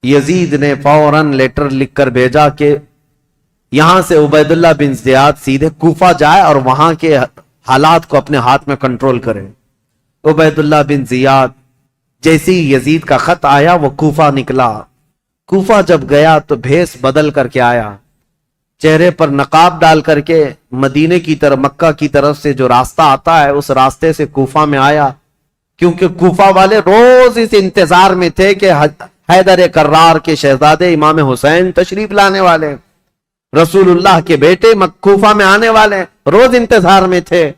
یزید نے فوراً لیٹر لکھ کر بھیجا کہ یہاں سے عبیداللہ بن زیاد سیدھے کوفہ جائے اور وہاں کے حالات کو اپنے ہاتھ میں کنٹرول کرے۔ عبیداللہ بن زیاد جیسی یزید کا خط آیا وہ کوفہ نکلا۔ کوفہ جب گیا تو بھیس بدل کر کے آیا، چہرے پر نقاب ڈال کر کے مدینے کی طرف، مکہ کی طرف سے جو راستہ آتا ہے اس راستے سے کوفہ میں آیا، کیونکہ کوفہ والے روز اس انتظار میں تھے کہ حیدر کرار کے شہزادے امام حسین تشریف لانے والے، رسول اللہ کے بیٹے کوفہ میں آنے والے، روز انتظار میں تھے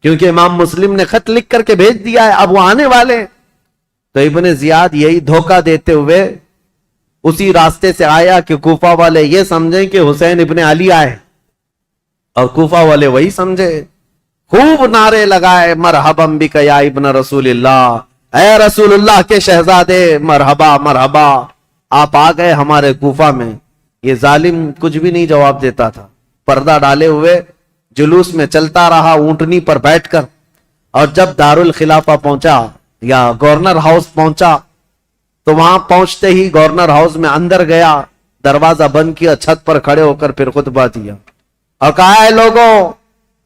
کیونکہ امام مسلم نے خط لکھ کر کے بھیج دیا ہے، اب وہ آنے والے۔ تو ابن زیاد یہی دھوکہ دیتے ہوئے اسی راستے سے آیا کہ کوفہ والے یہ سمجھیں کہ حسین ابن علی آئے، اور کوفہ والے وہی سمجھے، خوب نعرے لگائے، مرحبا بک یا ابن رسول اللہ، اے رسول اللہ کے شہزادے، مرحبا مرحبا، آپ آ گئے ہمارے کوفہ میں۔ یہ ظالم کچھ بھی نہیں جواب دیتا تھا، پردہ ڈالے ہوئے جلوس میں چلتا رہا اونٹنی پر بیٹھ کر، اور جب دارالخلافہ پہنچا یا گورنر ہاؤس پہنچا تو وہاں پہنچتے ہی گورنر ہاؤس میں اندر گیا، دروازہ بند کیا، چھت پر کھڑے ہو کر پھر خطبہ دیا اور کہا ہے لوگوں،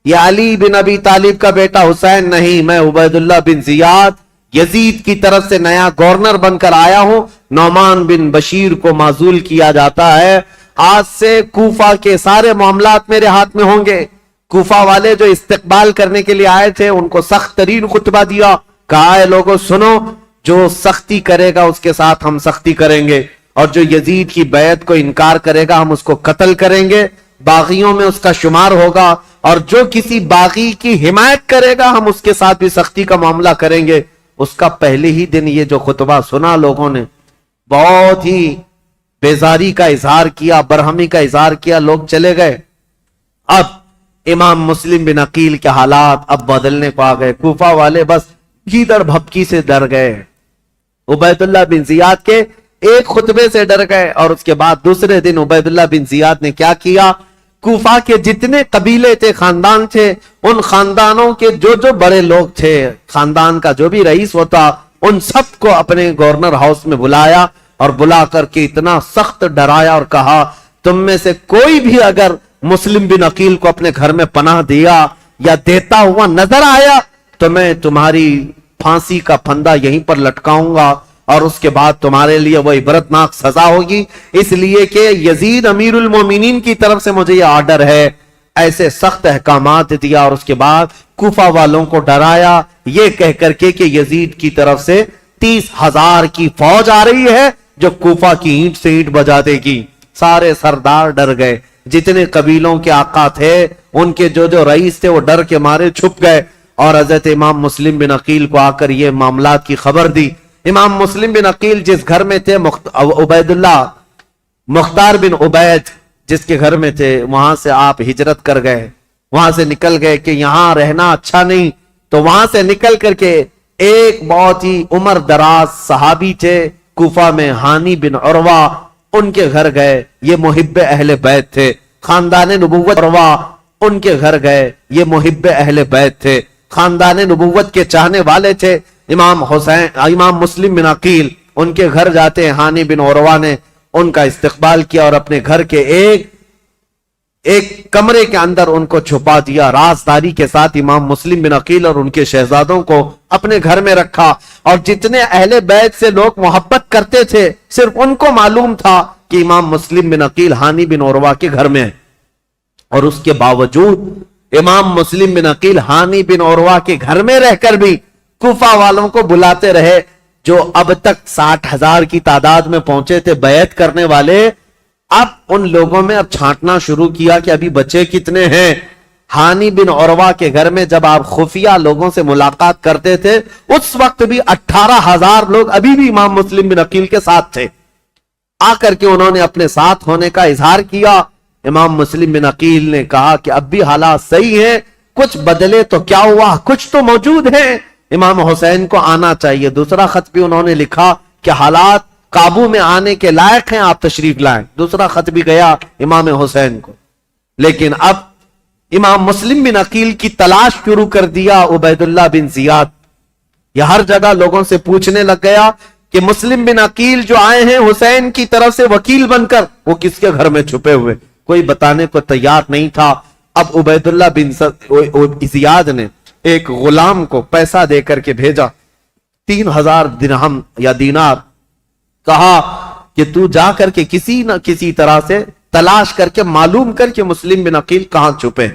یہ علی بن ابی طالب کا بیٹا حسین نہیں، میں عبیداللہ بن زیاد یزید کی طرف سے نیا گورنر بن کر آیا ہوں، نعمان بن بشیر کو معزول کیا جاتا ہے، آج سے کوفہ کے سارے معاملات میرے ہاتھ میں ہوں گے۔ کوفہ والے جو استقبال کرنے کے لیے آئے تھے ان کو سخت ترین خطبہ دیا، کہا ہے لوگوں سنو، جو سختی کرے گا اس کے ساتھ ہم سختی کریں گے، اور جو یزید کی بیعت کو انکار کرے گا ہم اس کو قتل کریں گے، باغیوں میں اس کا شمار ہوگا، اور جو کسی باغی کی حمایت کرے گا ہم اس کے ساتھ بھی سختی کا معاملہ کریں گے۔ اس کا پہلے ہی دن یہ جو خطبہ سنا لوگوں نے بہت ہی بیزاری کا اظہار کیا، برہمی کا اظہار کیا، لوگ چلے گئے۔ اب امام مسلم بن عقیل کے حالات اب بدلنے کو آ گئے، کوفہ والے بس گیدڑ بھپکی سے ڈر گئے، عبیداللہ بن زیاد کے ایک خطبے سے ڈر گئے، اور اس کے بعد دوسرے دن عبیداللہ بن زیاد نے کیا کیا، کوفہ کے جتنے قبیلے تھے، خاندان تھے، ان خاندانوں کے جو بڑے لوگ تھے، خاندان کا جو بھی رئیس ہوتا، ان سب کو اپنے گورنر ہاؤس میں بلایا، اور بلا کر کے اتنا سخت ڈرایا اور کہا تم میں سے کوئی بھی اگر مسلم بن عقیل کو اپنے گھر میں پناہ دیا یا دیتا ہوا نظر آیا تو میں تمہاری پھانسی کا پھندا یہیں پر لٹکاؤں گا، اور اس کے بعد تمہارے لیے وہ عبرتناک سزا ہوگی، اس لیے کہ یزید امیر المومنین کی طرف سے مجھے یہ آرڈر ہے۔ ایسے سخت احکامات دیا، اور اس کے بعد کوفہ والوں کو ڈرایا یہ کہہ کر کے کہ یزید کی طرف سے 30,000 کی فوج آ رہی ہے جو کوفہ کی اینٹ سے اینٹ بجا دے گی۔ سارے سردار ڈر گئے، جتنے قبیلوں کے آقا تھے ان کے جو رئیس تھے وہ ڈر کے مارے چھپ گئے، اور حضرت امام مسلم بن عقیل کو آ کر یہ معاملات کی خبر دی۔ امام مسلم بن عقیل جس گھر میں تھے، عبیداللہ مختار بن عبید جس کے گھر میں تھے، وہاں سے آپ ہجرت کر گئے، وہاں سے نکل گئے کہ یہاں رہنا اچھا نہیں، تو وہاں سے نکل کر کے ایک بہت ہی عمر دراز صحابی تھے کوفہ میں، ہانی بن عروہ، ان کے گھر گئے، یہ محب اہل بیت تھے، خاندان نبوت عروہ ان کے گھر گئے، یہ محب اہل بیت تھے، خاندان نبوت کے چاہنے والے تھے۔ امام مسلم بن عقیل ان کے گھر جاتے ہیں، ہانی بن عروہ نے ان کا استقبال کیا اور اپنے گھر کے ایک کمرے کے اندر ان کو چھپا دیا، رازداری کے ساتھ امام مسلم بن عقیل اور ان کے شہزادوں کو اپنے گھر میں رکھا، اور جتنے اہل بیت سے لوگ محبت کرتے تھے صرف ان کو معلوم تھا کہ امام مسلم بن عقیل ہانی بن عروہ کے گھر میں ہے، اور اس کے باوجود امام مسلم بن عقیل ہانی بن عروہ کے گھر میں رہ کر بھی کوفہ والوں کو بلاتے رہے، جو اب تک 60,000 کی تعداد میں پہنچے تھے بیعت کرنے والے، اب ان لوگوں میں اب چھانٹنا شروع کیا کہ ابھی بچے کتنے ہیں۔ ہانی بن عروہ کے گھر میں جب آپ خفیہ لوگوں سے ملاقات کرتے تھے اس وقت بھی 18,000 لوگ ابھی بھی امام مسلم بن عقیل کے ساتھ تھے، آ کر کے انہوں نے اپنے ساتھ ہونے کا اظہار کیا۔ امام مسلم بن عقیل نے کہا کہ اب بھی حالات صحیح ہیں، کچھ بدلے تو کیا ہوا، کچھ تو موجود ہیں، امام حسین کو آنا چاہیے۔ دوسرا خط بھی انہوں نے لکھا کہ حالات قابو میں آنے کے لائق ہیں، آپ تشریف لائیں۔ دوسرا خط بھی گیا امام حسین کو، لیکن اب امام مسلم بن عقیل کی تلاش شروع کر دیا عبیداللہ بن زیاد۔ یہ ہر جگہ لوگوں سے پوچھنے لگ گیا کہ مسلم بن عقیل جو آئے ہیں حسین کی طرف سے وکیل بن کر، وہ کس کے گھر میں چھپے ہوئے، کوئی بتانے کو تیار نہیں تھا۔ اب عبید اللہ بن زیاد نے ایک غلام کو پیسہ دے کر کے بھیجا، 3000 درہم یا دینار، کہا کہ تو جا کر کے کسی نہ کسی طرح سے تلاش کر کے معلوم کر کے مسلم بن عقیل کہاں چھپے۔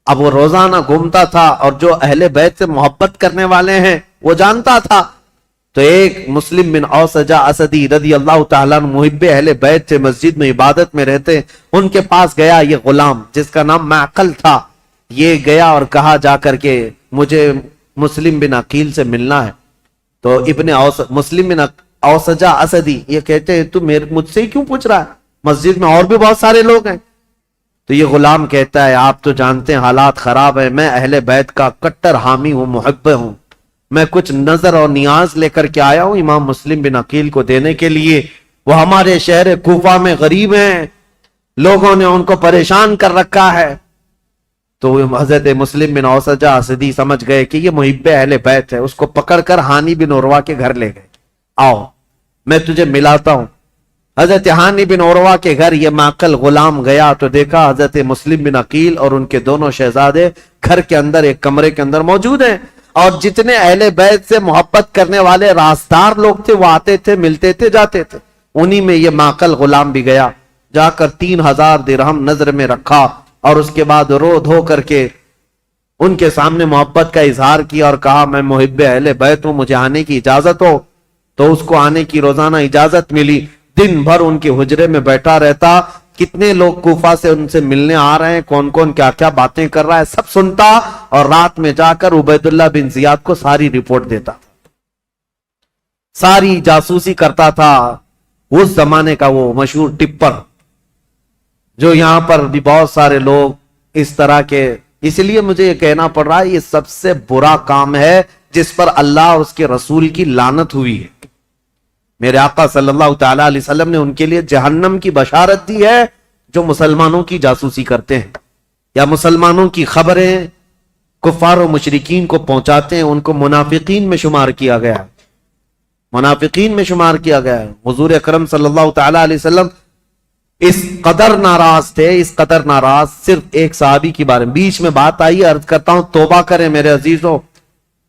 اب وہ روزانہ گھومتا تھا اور جو اہل بیت سے محبت کرنے والے ہیں وہ جانتا تھا، تو ایک مسلم بن اوسجہ اسدی رضی اللہ تعالیٰ محب اہل بیت سے مسجد میں عبادت میں رہتے، ان کے پاس گیا یہ غلام جس کا نام معقل تھا، یہ گیا اور کہا جا کر کے مجھے مسلم بن عقیل سے ملنا ہے۔ تو مسلم بن اوسجہ اسدی یہ کہتے ہیں تو مجھ سے ہی کیوں پوچھ رہا ہے، مسجد میں اور بھی بہت سارے لوگ ہیں۔ تو یہ غلام کہتا ہے آپ تو جانتے ہیں حالات خراب ہیں، میں اہل بیت کا کٹر حامی ہوں، محب ہوں، میں کچھ نظر اور نیاز لے کر کے آیا ہوں امام مسلم بن عقیل کو دینے کے لیے، وہ ہمارے شہر کوفہ میں غریب ہیں، لوگوں نے ان کو پریشان کر رکھا ہے۔ تو حضرت مسلم بن اوسجہ اسدی سمجھ گئے کہ یہ محب اہل بیت ہے، اس کو پکڑ کر ہانی بن عروہ کے گھر لے گئے، آؤ میں تجھے ملاتا ہوں۔ حضرت ہانی بن عروہ کے گھر یہ معقل غلام گیا تو دیکھا حضرت مسلم بن عقیل اور ان کے دونوں شہزادے گھر کے اندر ایک کمرے کے اندر موجود ہیں، اور جتنے اہل بیت سے محبت کرنے والے راستار لوگ تھے وہ آتے تھے، ملتے تھے، جاتے تھے، انہی میں یہ معقل غلام بھی گیا، جا کر 3000 درہم نظر میں رکھا اور اس کے بعد رو دھو کر کے ان کے سامنے محبت کا اظہار کیا اور کہا میں محب اہل بیت ہوں، مجھے آنے کی اجازت ہو۔ تو اس کو آنے کی روزانہ اجازت ملی، دن بھر ان کے حجرے میں بیٹھا رہتا، کتنے لوگ کوفہ سے ان سے ملنے آ رہے ہیں، کون کون کیا کیا باتیں کر رہا ہے سب سنتا، اور رات میں جا کر عبید اللہ بن زیاد کو ساری رپورٹ دیتا، ساری جاسوسی کرتا تھا۔ اس زمانے کا وہ مشہور ٹپر جو یہاں پر بھی بہت سارے لوگ اس طرح کے، اس لیے مجھے یہ کہنا پڑ رہا ہے یہ سب سے برا کام ہے جس پر اللہ اور اس کے رسول کی لعنت ہوئی ہے۔ میرے آقا صلی اللہ تعالی علیہ وسلم نے ان کے لیے جہنم کی بشارت دی ہے جو مسلمانوں کی جاسوسی کرتے ہیں یا مسلمانوں کی خبریں کفار و مشرکین کو پہنچاتے ہیں، ان کو منافقین میں شمار کیا گیا ہے، منافقین میں شمار کیا گیا ہے۔ حضور اکرم صلی اللہ تعالی علیہ وسلم اس قدر ناراض تھے، اس قدر ناراض، صرف ایک صحابی کی بارے میں بیچ میں بات آئی، عرض کرتا ہوں توبہ کریں میرے عزیزوں،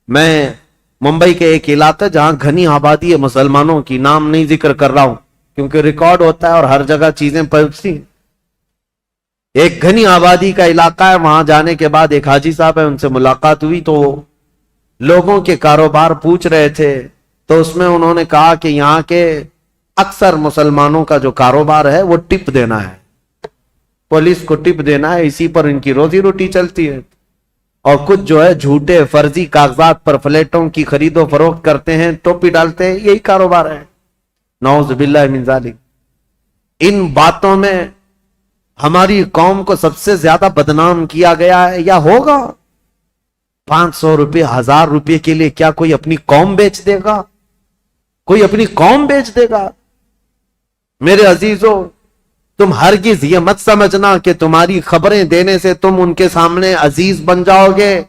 میں ممبئی کے ایک علاقہ جہاں گھنی آبادی ہے مسلمانوں کی، نام نہیں ذکر کر رہا ہوں کیونکہ ریکارڈ ہوتا ہے اور ہر جگہ چیزیں پہنچتی ہیں، ایک گھنی آبادی کا علاقہ ہے، وہاں جانے کے بعد ایک حاجی صاحب ہے، ان سے ملاقات ہوئی تو لوگوں کے کاروبار پوچھ رہے تھے، تو اس میں انہوں نے کہا کہ یہاں کے اکثر مسلمانوں کا جو کاروبار ہے وہ ٹپ دینا ہے، پولیس کو ٹپ دینا ہے، اسی پر ان کی روزی روٹی چلتی ہے، اور کچھ جو ہے جھوٹے فرضی کاغذات پر فلیٹوں کی خرید و فروخت کرتے ہیں، ٹوپی ڈالتے ہیں، یہی کاروبار ہے، نعوذ باللہ من ذالک۔ ان باتوں میں ہماری قوم کو سب سے زیادہ بدنام کیا گیا ہے یا ہوگا۔ 500 روپے 1000 روپے کے لیے کیا کوئی اپنی قوم بیچ دے گا؟ کوئی اپنی قوم بیچ دے گا؟ میرے عزیزوں تم ہرگز یہ مت سمجھنا کہ تمہاری خبریں دینے سے تم ان کے سامنے عزیز بن جاؤ گے،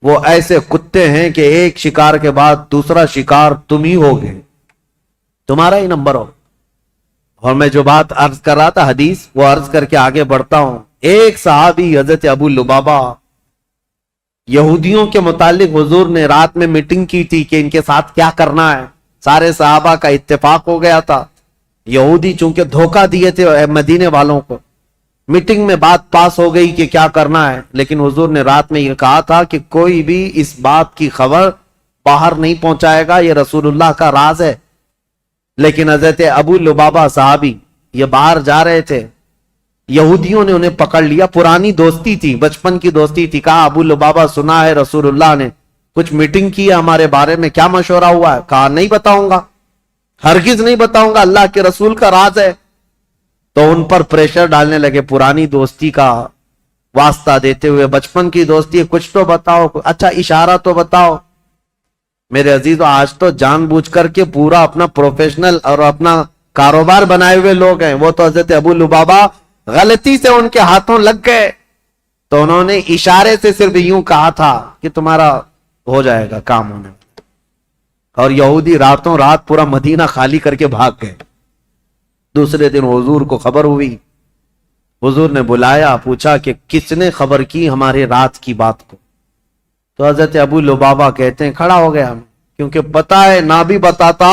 وہ ایسے کتے ہیں کہ ایک شکار کے بعد دوسرا شکار تم ہی ہوگے، تمہارا ہی نمبر ہو۔ اور میں جو بات عرض کر رہا تھا حدیث، وہ عرض کر کے آگے بڑھتا ہوں۔ ایک صحابی حضرت ابو لبابہ، یہودیوں کے متعلق حضور نے رات میں میٹنگ کی تھی کہ ان کے ساتھ کیا کرنا ہے، سارے صحابہ کا اتفاق ہو گیا تھا، یہودی چونکہ دھوکہ دیے تھے مدینے والوں کو، میٹنگ میں بات پاس ہو گئی کہ کیا کرنا ہے، لیکن حضور نے رات میں یہ کہا تھا کہ کوئی بھی اس بات کی خبر باہر نہیں پہنچائے گا، یہ رسول اللہ کا راز ہے۔ لیکن حضرت ابو لبابہ صحابی یہ باہر جا رہے تھے، یہودیوں نے انہیں پکڑ لیا، پرانی دوستی تھی، بچپن کی دوستی تھی، کہا ابو لبابہ سنا ہے رسول اللہ نے کچھ میٹنگ کی ہے ہمارے بارے میں، کیا مشورہ ہوا ہے؟ کہا نہیں بتاؤں گا، ہرگز نہیں بتاؤں گا، اللہ کے رسول کا راز ہے۔ تو ان پر پریشر ڈالنے لگے، پرانی دوستی کا واسطہ دیتے ہوئے، بچپن کی دوستی ہے، کچھ تو بتاؤ، اچھا اشارہ تو بتاؤ۔ میرے عزیزو آج تو جان بوجھ کر کے پورا اپنا پروفیشنل اور اپنا کاروبار بنائے ہوئے لوگ ہیں، وہ تو حضرت ابو لبابہ غلطی سے ان کے ہاتھوں لگ گئے، تو انہوں نے اشارے سے صرف یوں کہا تھا کہ تمہارا ہو جائے گا کام ہونے میں۔ اور یہودی راتوں رات پورا مدینہ خالی کر کے بھاگ گئے. دوسرے دن حضور کو خبر ہوئی. حضور نے بلایا, پوچھا کہ کس نے خبر کی ہمارے رات کی بات کو؟ تو حضرت ابو لبابہ کہتے ہیں کھڑا ہو گیا, کیونکہ پتا ہے نہ بھی بتاتا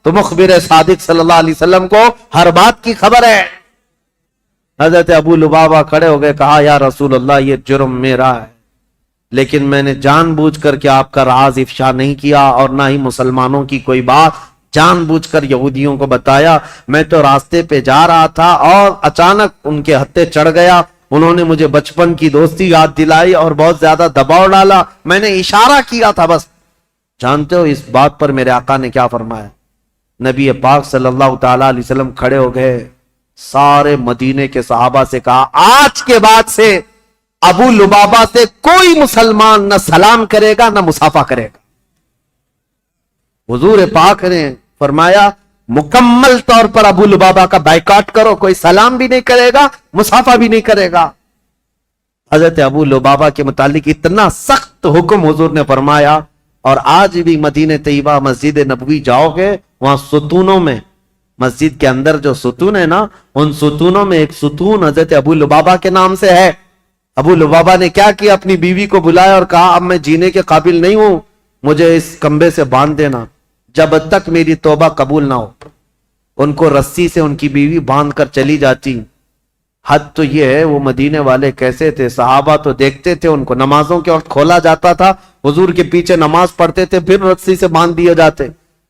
تو مخبر صادق صلی اللہ علیہ وسلم کو ہر بات کی خبر ہے. حضرت ابو لبابہ کھڑے ہو گئے, کہا یا رسول اللہ یہ جرم میرا ہے, لیکن میں نے جان بوجھ کر کے آپ کا راز افشا نہیں کیا اور نہ ہی مسلمانوں کی کوئی بات جان بوجھ کر یہودیوں کو بتایا. میں تو راستے پہ جا رہا تھا اور اچانک ان کے ہتھے چڑھ گیا. انہوں نے مجھے بچپن کی دوستی یاد دلائی اور بہت زیادہ دباؤ ڈالا. میں نے اشارہ کیا تھا بس. جانتے ہو اس بات پر میرے آقا نے کیا فرمایا؟ نبی پاک صلی اللہ تعالی علیہ وسلم کھڑے ہو گئے, سارے مدینے کے صحابہ سے کہا آج کے بعد سے ابو لبابہ سے کوئی مسلمان نہ سلام کرے گا نہ مصافحہ کرے گا. حضور پاک نے فرمایا مکمل طور پر ابو لبابہ کا بائیکاٹ کرو, کوئی سلام بھی نہیں کرے گا, مصافحہ بھی نہیں کرے گا. حضرت ابو لبابہ کے متعلق اتنا سخت حکم حضور نے فرمایا. اور آج بھی مدینہ طیبہ مسجد نبوی جاؤ گے, وہاں ستونوں میں, مسجد کے اندر جو ستون ہے نا, ان ستونوں میں ایک ستون حضرت ابو لبابہ کے نام سے ہے. ابو لبابہ نے کیا کیا, اپنی بیوی کو بلایا اور کہا اب میں جینے کے قابل نہیں ہوں, مجھے اس کمبے سے باندھ دینا جب تک میری توبہ قبول نہ ہو. ان کو رسی سے ان کی بیوی باندھ کر چلی جاتی. حد تو یہ ہے وہ مدینے والے کیسے تھے, صحابہ تو دیکھتے تھے ان کو, نمازوں کے وقت کھولا جاتا تھا, حضور کے پیچھے نماز پڑھتے تھے, پھر رسی سے باندھ دیے جاتے,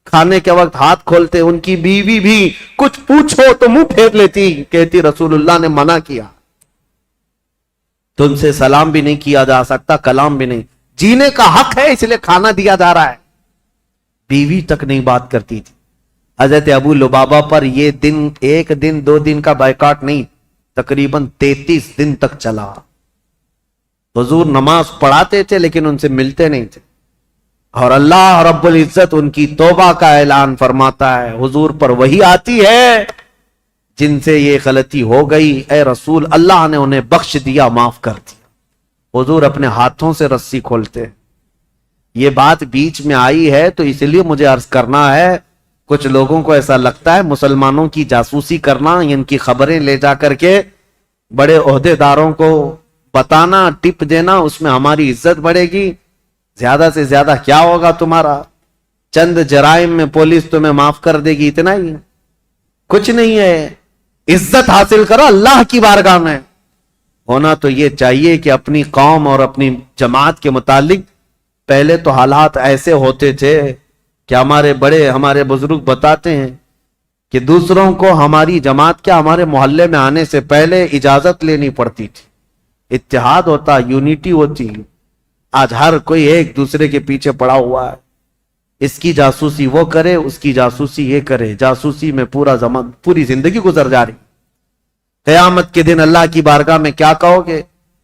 کھانے کے وقت ہاتھ کھولتے. ان کی بیوی بھی کچھ پوچھو تو منہ پھیر لیتی, کہتی رسول اللہ نے منع کیا, تم سے سلام بھی نہیں کیا جا سکتا, کلام بھی نہیں, جینے کا حق ہے اس لیے کھانا دیا جا رہا ہے. بیوی تک نہیں بات کرتی تھی. حضرت ابو لبابہ پر یہ دن ایک دن دو دن کا بائیکاٹ نہیں, تقریباً 33 دن تک چلا. حضور نماز پڑھاتے تھے لیکن ان سے ملتے نہیں تھے, اور اللہ رب العزت ان کی توبہ کا اعلان فرماتا ہے. حضور پر وہی آتی ہے جن سے یہ غلطی ہو گئی, اے رسول اللہ نے انہیں بخش دیا, معاف کر دیا. حضور اپنے ہاتھوں سے رسی کھولتے. یہ بات بیچ میں آئی ہے تو اس لیے مجھے عرض کرنا ہے, کچھ لوگوں کو ایسا لگتا ہے مسلمانوں کی جاسوسی کرنا, ان کی خبریں لے جا کر کے بڑے عہدے داروں کو بتانا, ٹپ دینا, اس میں ہماری عزت بڑھے گی. زیادہ سے زیادہ کیا ہوگا تمہارا, چند جرائم میں پولیس تمہیں معاف کر دے گی, اتنا ہی, کچھ نہیں ہے. عزت حاصل کرو اللہ کی بارگاہ میں. ہونا تو یہ چاہیے کہ اپنی قوم اور اپنی جماعت کے متعلق پہلے تو حالات ایسے ہوتے تھے کہ ہمارے بڑے, ہمارے بزرگ بتاتے ہیں کہ دوسروں کو ہماری جماعت کیا ہمارے محلے میں آنے سے پہلے اجازت لینی پڑتی تھی. اتحاد ہوتا, یونٹی ہوتی. آج ہر کوئی ایک دوسرے کے پیچھے پڑا ہوا ہے, اس کی جاسوسی وہ کرے, اس کی جاسوسی یہ کرے, جاسوسی میں پوری زندگی گزر جا رہی. قیامت کے دن اللہ کی بارگاہ میں کیا کہو گے؟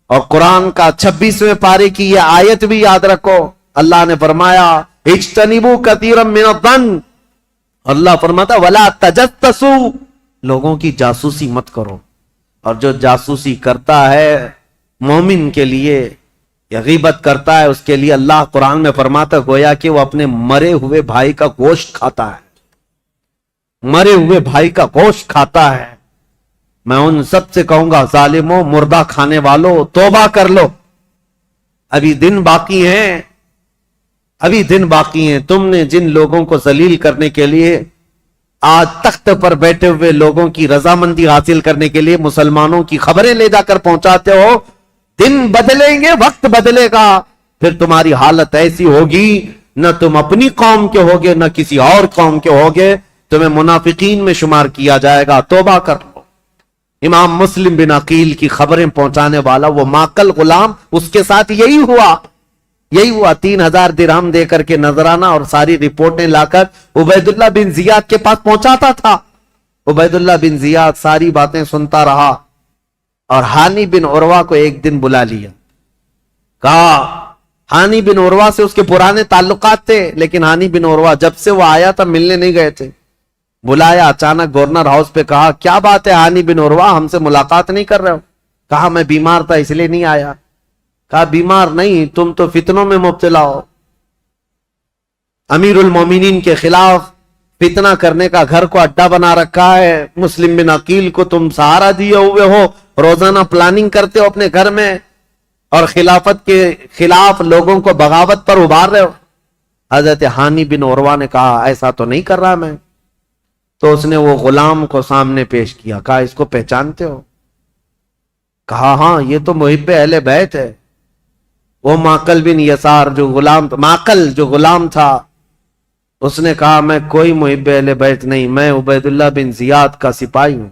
اور قرآن کا 26ویں پارے کی یہ آیت بھی یاد رکھو. اللہ نے فرمایا اجتنبوا کثیرا من الظن, اللہ فرماتا ولا تجسسوا, لوگوں کی جاسوسی مت کرو. اور جو جاسوسی کرتا ہے مومن کے لیے, یا غیبت کرتا ہے اس کے لیے, اللہ قرآن میں فرماتا گویا کہ وہ اپنے مرے ہوئے بھائی کا گوشت کھاتا ہے, مرے ہوئے بھائی کا گوشت کھاتا ہے. میں ان سب سے کہوں گا ظالموں, مردہ کھانے والوں, توبہ کر لو, ابھی دن باقی ہیں, ابھی دن باقی ہیں. تم نے جن لوگوں کو ذلیل کرنے کے لیے آج تخت پر بیٹھے ہوئے لوگوں کی رضامندی حاصل کرنے کے لیے مسلمانوں کی خبریں لے جا کر پہنچاتے ہو, دن بدلیں گے, وقت بدلے گا, پھر تمہاری حالت ایسی ہوگی نہ تم اپنی قوم کے ہوگے نہ کسی اور قوم کے ہوگے, تمہیں منافقین میں شمار کیا جائے گا. توبہ کر لو. امام مسلم بن عقیل کی خبریں پہنچانے والا وہ ماکل غلام, اس کے ساتھ یہی ہوا. 3000 درہم دے کر کے نذرانہ اور ساری رپورٹیں لا کر عبید اللہ بن زیاد کے پاس پہنچاتا تھا. عبید اللہ بن زیاد ساری باتیں سنتا رہا اور ہانی بن عروہ کو ایک دن بلا لیا. کہا, ہانی بن عروہ سے اس کے پرانے تعلقات تھے, لیکن ہانی بن عروہ جب سے وہ آیا تھا ملنے نہیں گئے تھے. بلایا اچانک گورنر ہاؤس پہ, کہا کیا بات ہے ہانی بن عروہ, ہم سے ملاقات نہیں کر رہے ہو؟ کہا میں بیمار تھا اس لیے نہیں آیا. کہا بیمار نہیں, تم تو فتنوں میں مبتلا ہو. امیر المومنین کے خلاف فتنہ کرنے کا گھر کو اڈا بنا رکھا ہے. مسلم بن عقیل کو تم سہارا دیے ہوئے ہو, روزانہ پلاننگ کرتے ہو اپنے گھر میں, اور خلافت کے خلاف لوگوں کو بغاوت پر ابھار رہے ہو. حضرت ہانی بن عروہ نے کہا ایسا تو نہیں کر رہا میں. تو اس نے وہ غلام کو سامنے پیش کیا, کہا اس کو پہچانتے ہو؟ کہا ہاں یہ تو محب اہل بیت ہے. وہ معقل بن یسار جو غلام تھا, اس نے کہا میں کوئی محب اہل بیت نہیں, میں عبید اللہ بن زیاد کا سپاہی ہوں,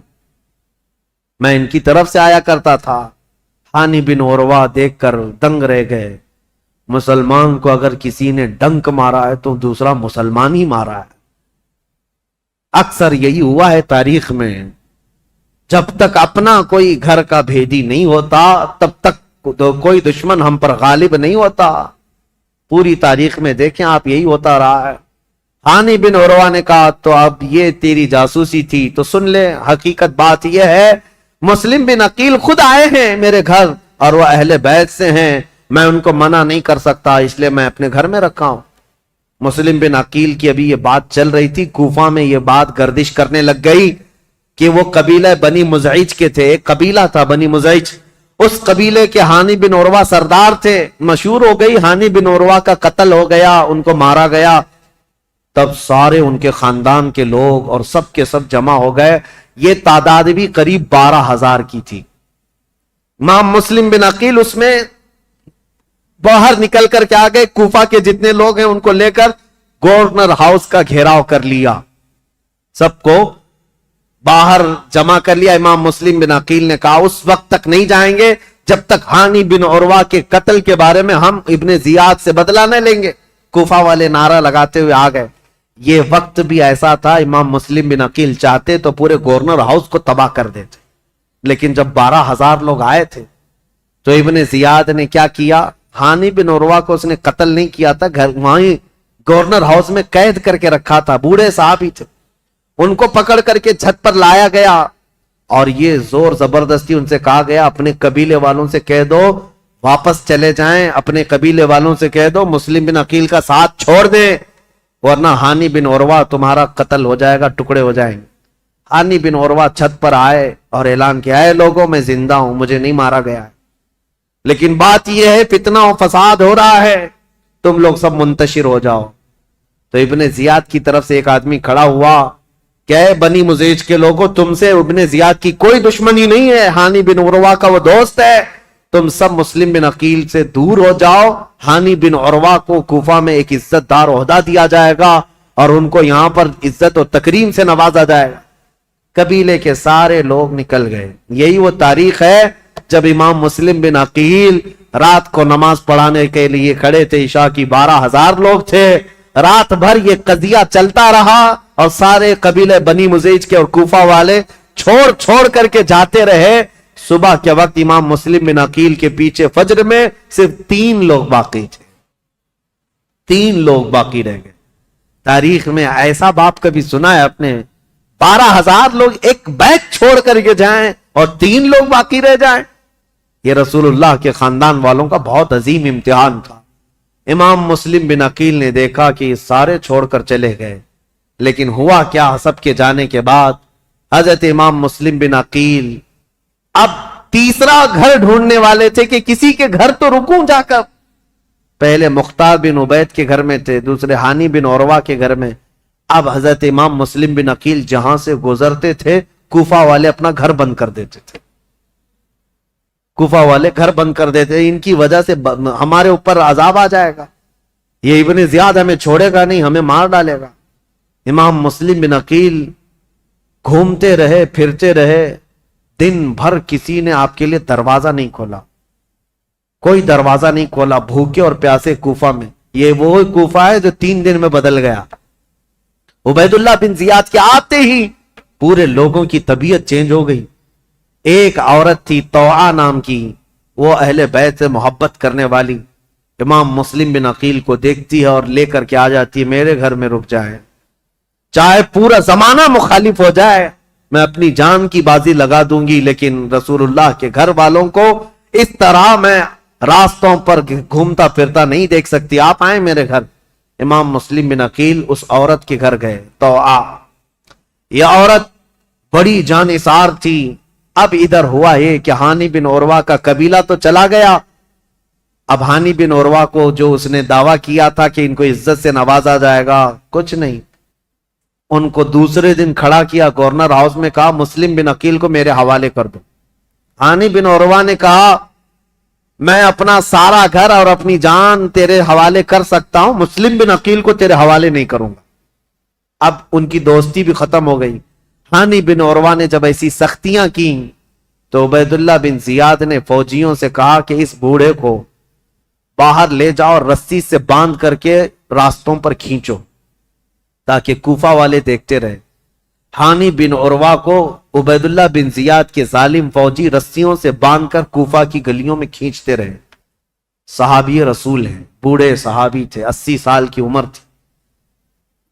میں ان کی طرف سے آیا کرتا تھا. ہانی بن عروہ دیکھ کر دنگ رہ گئے. مسلمان کو اگر کسی نے ڈنک مارا ہے تو دوسرا مسلمان ہی مارا ہے. اکثر یہی ہوا ہے تاریخ میں, جب تک اپنا کوئی گھر کا بھیدی نہیں ہوتا تب تک کوئی دشمن ہم پر غالب نہیں ہوتا. پوری تاریخ میں دیکھیں آپ, یہی ہوتا رہا ہے. ہانی بن عروہ نے کہا تو اب یہ تیری جاسوسی تھی تو سن لے, حقیقت بات یہ ہے مسلم بن عقیل خود آئے ہیں میرے گھر اور وہ اہل بیت سے ہیں, میں ان کو منع نہیں کر سکتا اس لیے میں اپنے گھر میں رکھا ہوں. مسلم بن عقیل کی ابھی یہ بات چل رہی تھی, کوفہ میں یہ بات گردش کرنے لگ گئی کہ وہ قبیلہ بنی مزعج کے تھے. ایک قبیلہ تھا بنی مزعج, اس قبیلے کے ہانی بن عروہ سردار تھے. مشہور ہو گئی ہانی بن عروہ کا قتل ہو گیا, ان کو مارا گیا. تب سارے ان کے خاندان کے لوگ اور سب کے سب جمع ہو گئے. یہ تعداد بھی قریب 12,000 کی تھی. امام مسلم بن عقیل اس میں باہر نکل کر کے آگئے, کوفہ کے جتنے لوگ ہیں ان کو لے کر گورنر ہاؤس کا گھیراؤ کر لیا, سب کو باہر جمع کر لیا. امام مسلم بن عقیل نے کہا اس وقت تک نہیں جائیں گے جب تک ہانی بن عروہ کے قتل کے بارے میں ہم ابن زیاد سے بدلہ نہ لیں گے. کوفہ والے نعرہ لگاتے ہوئے آ گئے. یہ وقت بھی ایسا تھا, امام مسلم بن عقیل چاہتے تو پورے گورنر ہاؤس کو تباہ کر دیتے, لیکن جب 12,000 لوگ آئے تھے تو ابن زیاد نے کیا کیا, ہانی بن عروہ کو اس نے قتل نہیں کیا تھا, گھر وہیں گورنر ہاؤس میں قید کر کے رکھا تھا. بوڑھے صاحب ہی تھے, ان کو پکڑ کر کے چھت پر لایا گیا اور یہ زور زبردستی ان سے کہا گیا اپنے قبیلے والوں سے کہہ دو واپس چلے جائیں, اپنے قبیلے والوں سے کہہ دو مسلم بن عقیل کا ساتھ چھوڑ دیں, ورنہ ہانی بن عروہ تمہارا قتل ہو جائے گا, ٹکڑے ہو جائیں گے. ہانی بن عروہ چھت پر آئے اور اعلان کیا ہے لوگوں میں زندہ ہوں, مجھے نہیں مارا گیا ہے, لیکن بات یہ ہے فتنہ و فساد ہو رہا ہے, تم لوگ سب منتشر ہو جاؤ. تو ابن زیاد کی طرف سے ایک آدمی کھڑا ہوا کہ اے بنی مزیج کے لوگوں, تم سے ابن زیاد کی کوئی دشمنی نہیں ہے, ہانی بن عروہ کا وہ دوست ہے, تم سب مسلم بن عقیل سے دور ہو جاؤ. ہانی بن عروہ کو کوفہ میں ایک عزت دار عہدہ دیا جائے گا اور ان کو یہاں پر عزت و تکریم سے نوازا جائے گا. قبیلے کے سارے لوگ نکل گئے. یہی وہ تاریخ ہے جب امام مسلم بن عقیل رات کو نماز پڑھانے کے لیے کھڑے تھے, عشاء کی 12,000 لوگ تھے. رات بھر یہ قضیہ چلتا رہا اور سارے قبیلے بنی مزیج کے اور کوفہ والے چھوڑ کر کے جاتے رہے. صبح کے وقت امام مسلم بن عقیل کے پیچھے فجر میں صرف 3 لوگ باقی تھے, 3 لوگ باقی رہ گئے. تاریخ میں ایسا باپ کبھی سنا ہے اپنے 12,000 لوگ ایک بیت چھوڑ کر کے جائیں اور 3 لوگ باقی رہ جائیں؟ یہ رسول اللہ کے خاندان والوں کا بہت عظیم امتحان تھا. امام مسلم بن عقیل نے دیکھا کہ یہ سارے چھوڑ کر چلے گئے, لیکن ہوا کیا, سب کے جانے کے بعد حضرت امام مسلم بن عقیل اب تیسرا گھر ڈھونڈنے والے تھے کہ کسی کے گھر تو رکوں جا کر. پہلے مختار بن عبید کے گھر میں تھے, دوسرے ہانی بن عروہ کے گھر میں. اب حضرت امام مسلم بن عقیل جہاں سے گزرتے تھے کوفہ والے اپنا گھر بند کر دیتے تھے, کوفہ والے گھر بند کر دیتے, ان کی وجہ سے ہمارے اوپر عذاب آ جائے گا, یہ ابن زیاد ہمیں چھوڑے گا نہیں, ہمیں مار ڈالے گا. امام مسلم بن عقیل گھومتے رہے, پھرتے رہے, دن بھر کسی نے آپ کے لیے دروازہ نہیں کھولا, کوئی دروازہ نہیں کھولا, بھوکے اور پیاسے کوفہ میں. یہ وہ کوفہ ہے جو 3 دن میں بدل گیا. عبید اللہ بن زیاد کے آتے ہی پورے لوگوں کی طبیعت چینج ہو گئی. ایک عورت تھی طوعا نام کی, وہ اہل بیت سے محبت کرنے والی, امام مسلم بن عقیل کو دیکھتی ہے اور لے کر کے آ جاتی ہے, میرے گھر میں رک جائے, چاہے پورا زمانہ مخالف ہو جائے, میں اپنی جان کی بازی لگا دوں گی, لیکن رسول اللہ کے گھر والوں کو اس طرح میں راستوں پر گھومتا پھرتا نہیں دیکھ سکتی, آپ آئیں میرے گھر. امام مسلم بن عقیل اس عورت کے گھر گئے. تو یہ عورت بڑی جانثار تھی. اب ادھر ہوا یہ کہ ہانی بن عروہ کا قبیلہ تو چلا گیا. اب ہانی بن عروہ کو جو اس نے دعویٰ کیا تھا کہ ان کو عزت سے نوازا جائے گا، کچھ نہیں. ان کو دوسرے دن کھڑا کیا گورنر ہاؤس میں، کہا مسلم بن عقیل کو میرے حوالے کر دو. ہانی بن عروہ نے کہا میں اپنا سارا گھر اور اپنی جان تیرے حوالے کر سکتا ہوں، مسلم بن عقیل کو تیرے حوالے نہیں کروں گا. اب ان کی دوستی بھی ختم ہو گئی. ہانی بن عروہ نے جب ایسی سختیاں کی تو عبید اللہ بن زیاد نے فوجیوں سے کہا کہ اس بوڑھے کو باہر لے جاؤ اور رسی سے باندھ کر کے راستوں پر کھینچو تاکہ کوفہ والے دیکھتے رہے. ہانی بن عروہ کو عبید اللہ بن زیاد کے ظالم فوجی رسیوں سے باندھ کر کوفہ کی گلیوں میں کھینچتے رہے. صحابی رسول ہیں، بوڑھے صحابی تھے، 80 سال کی عمر تھی.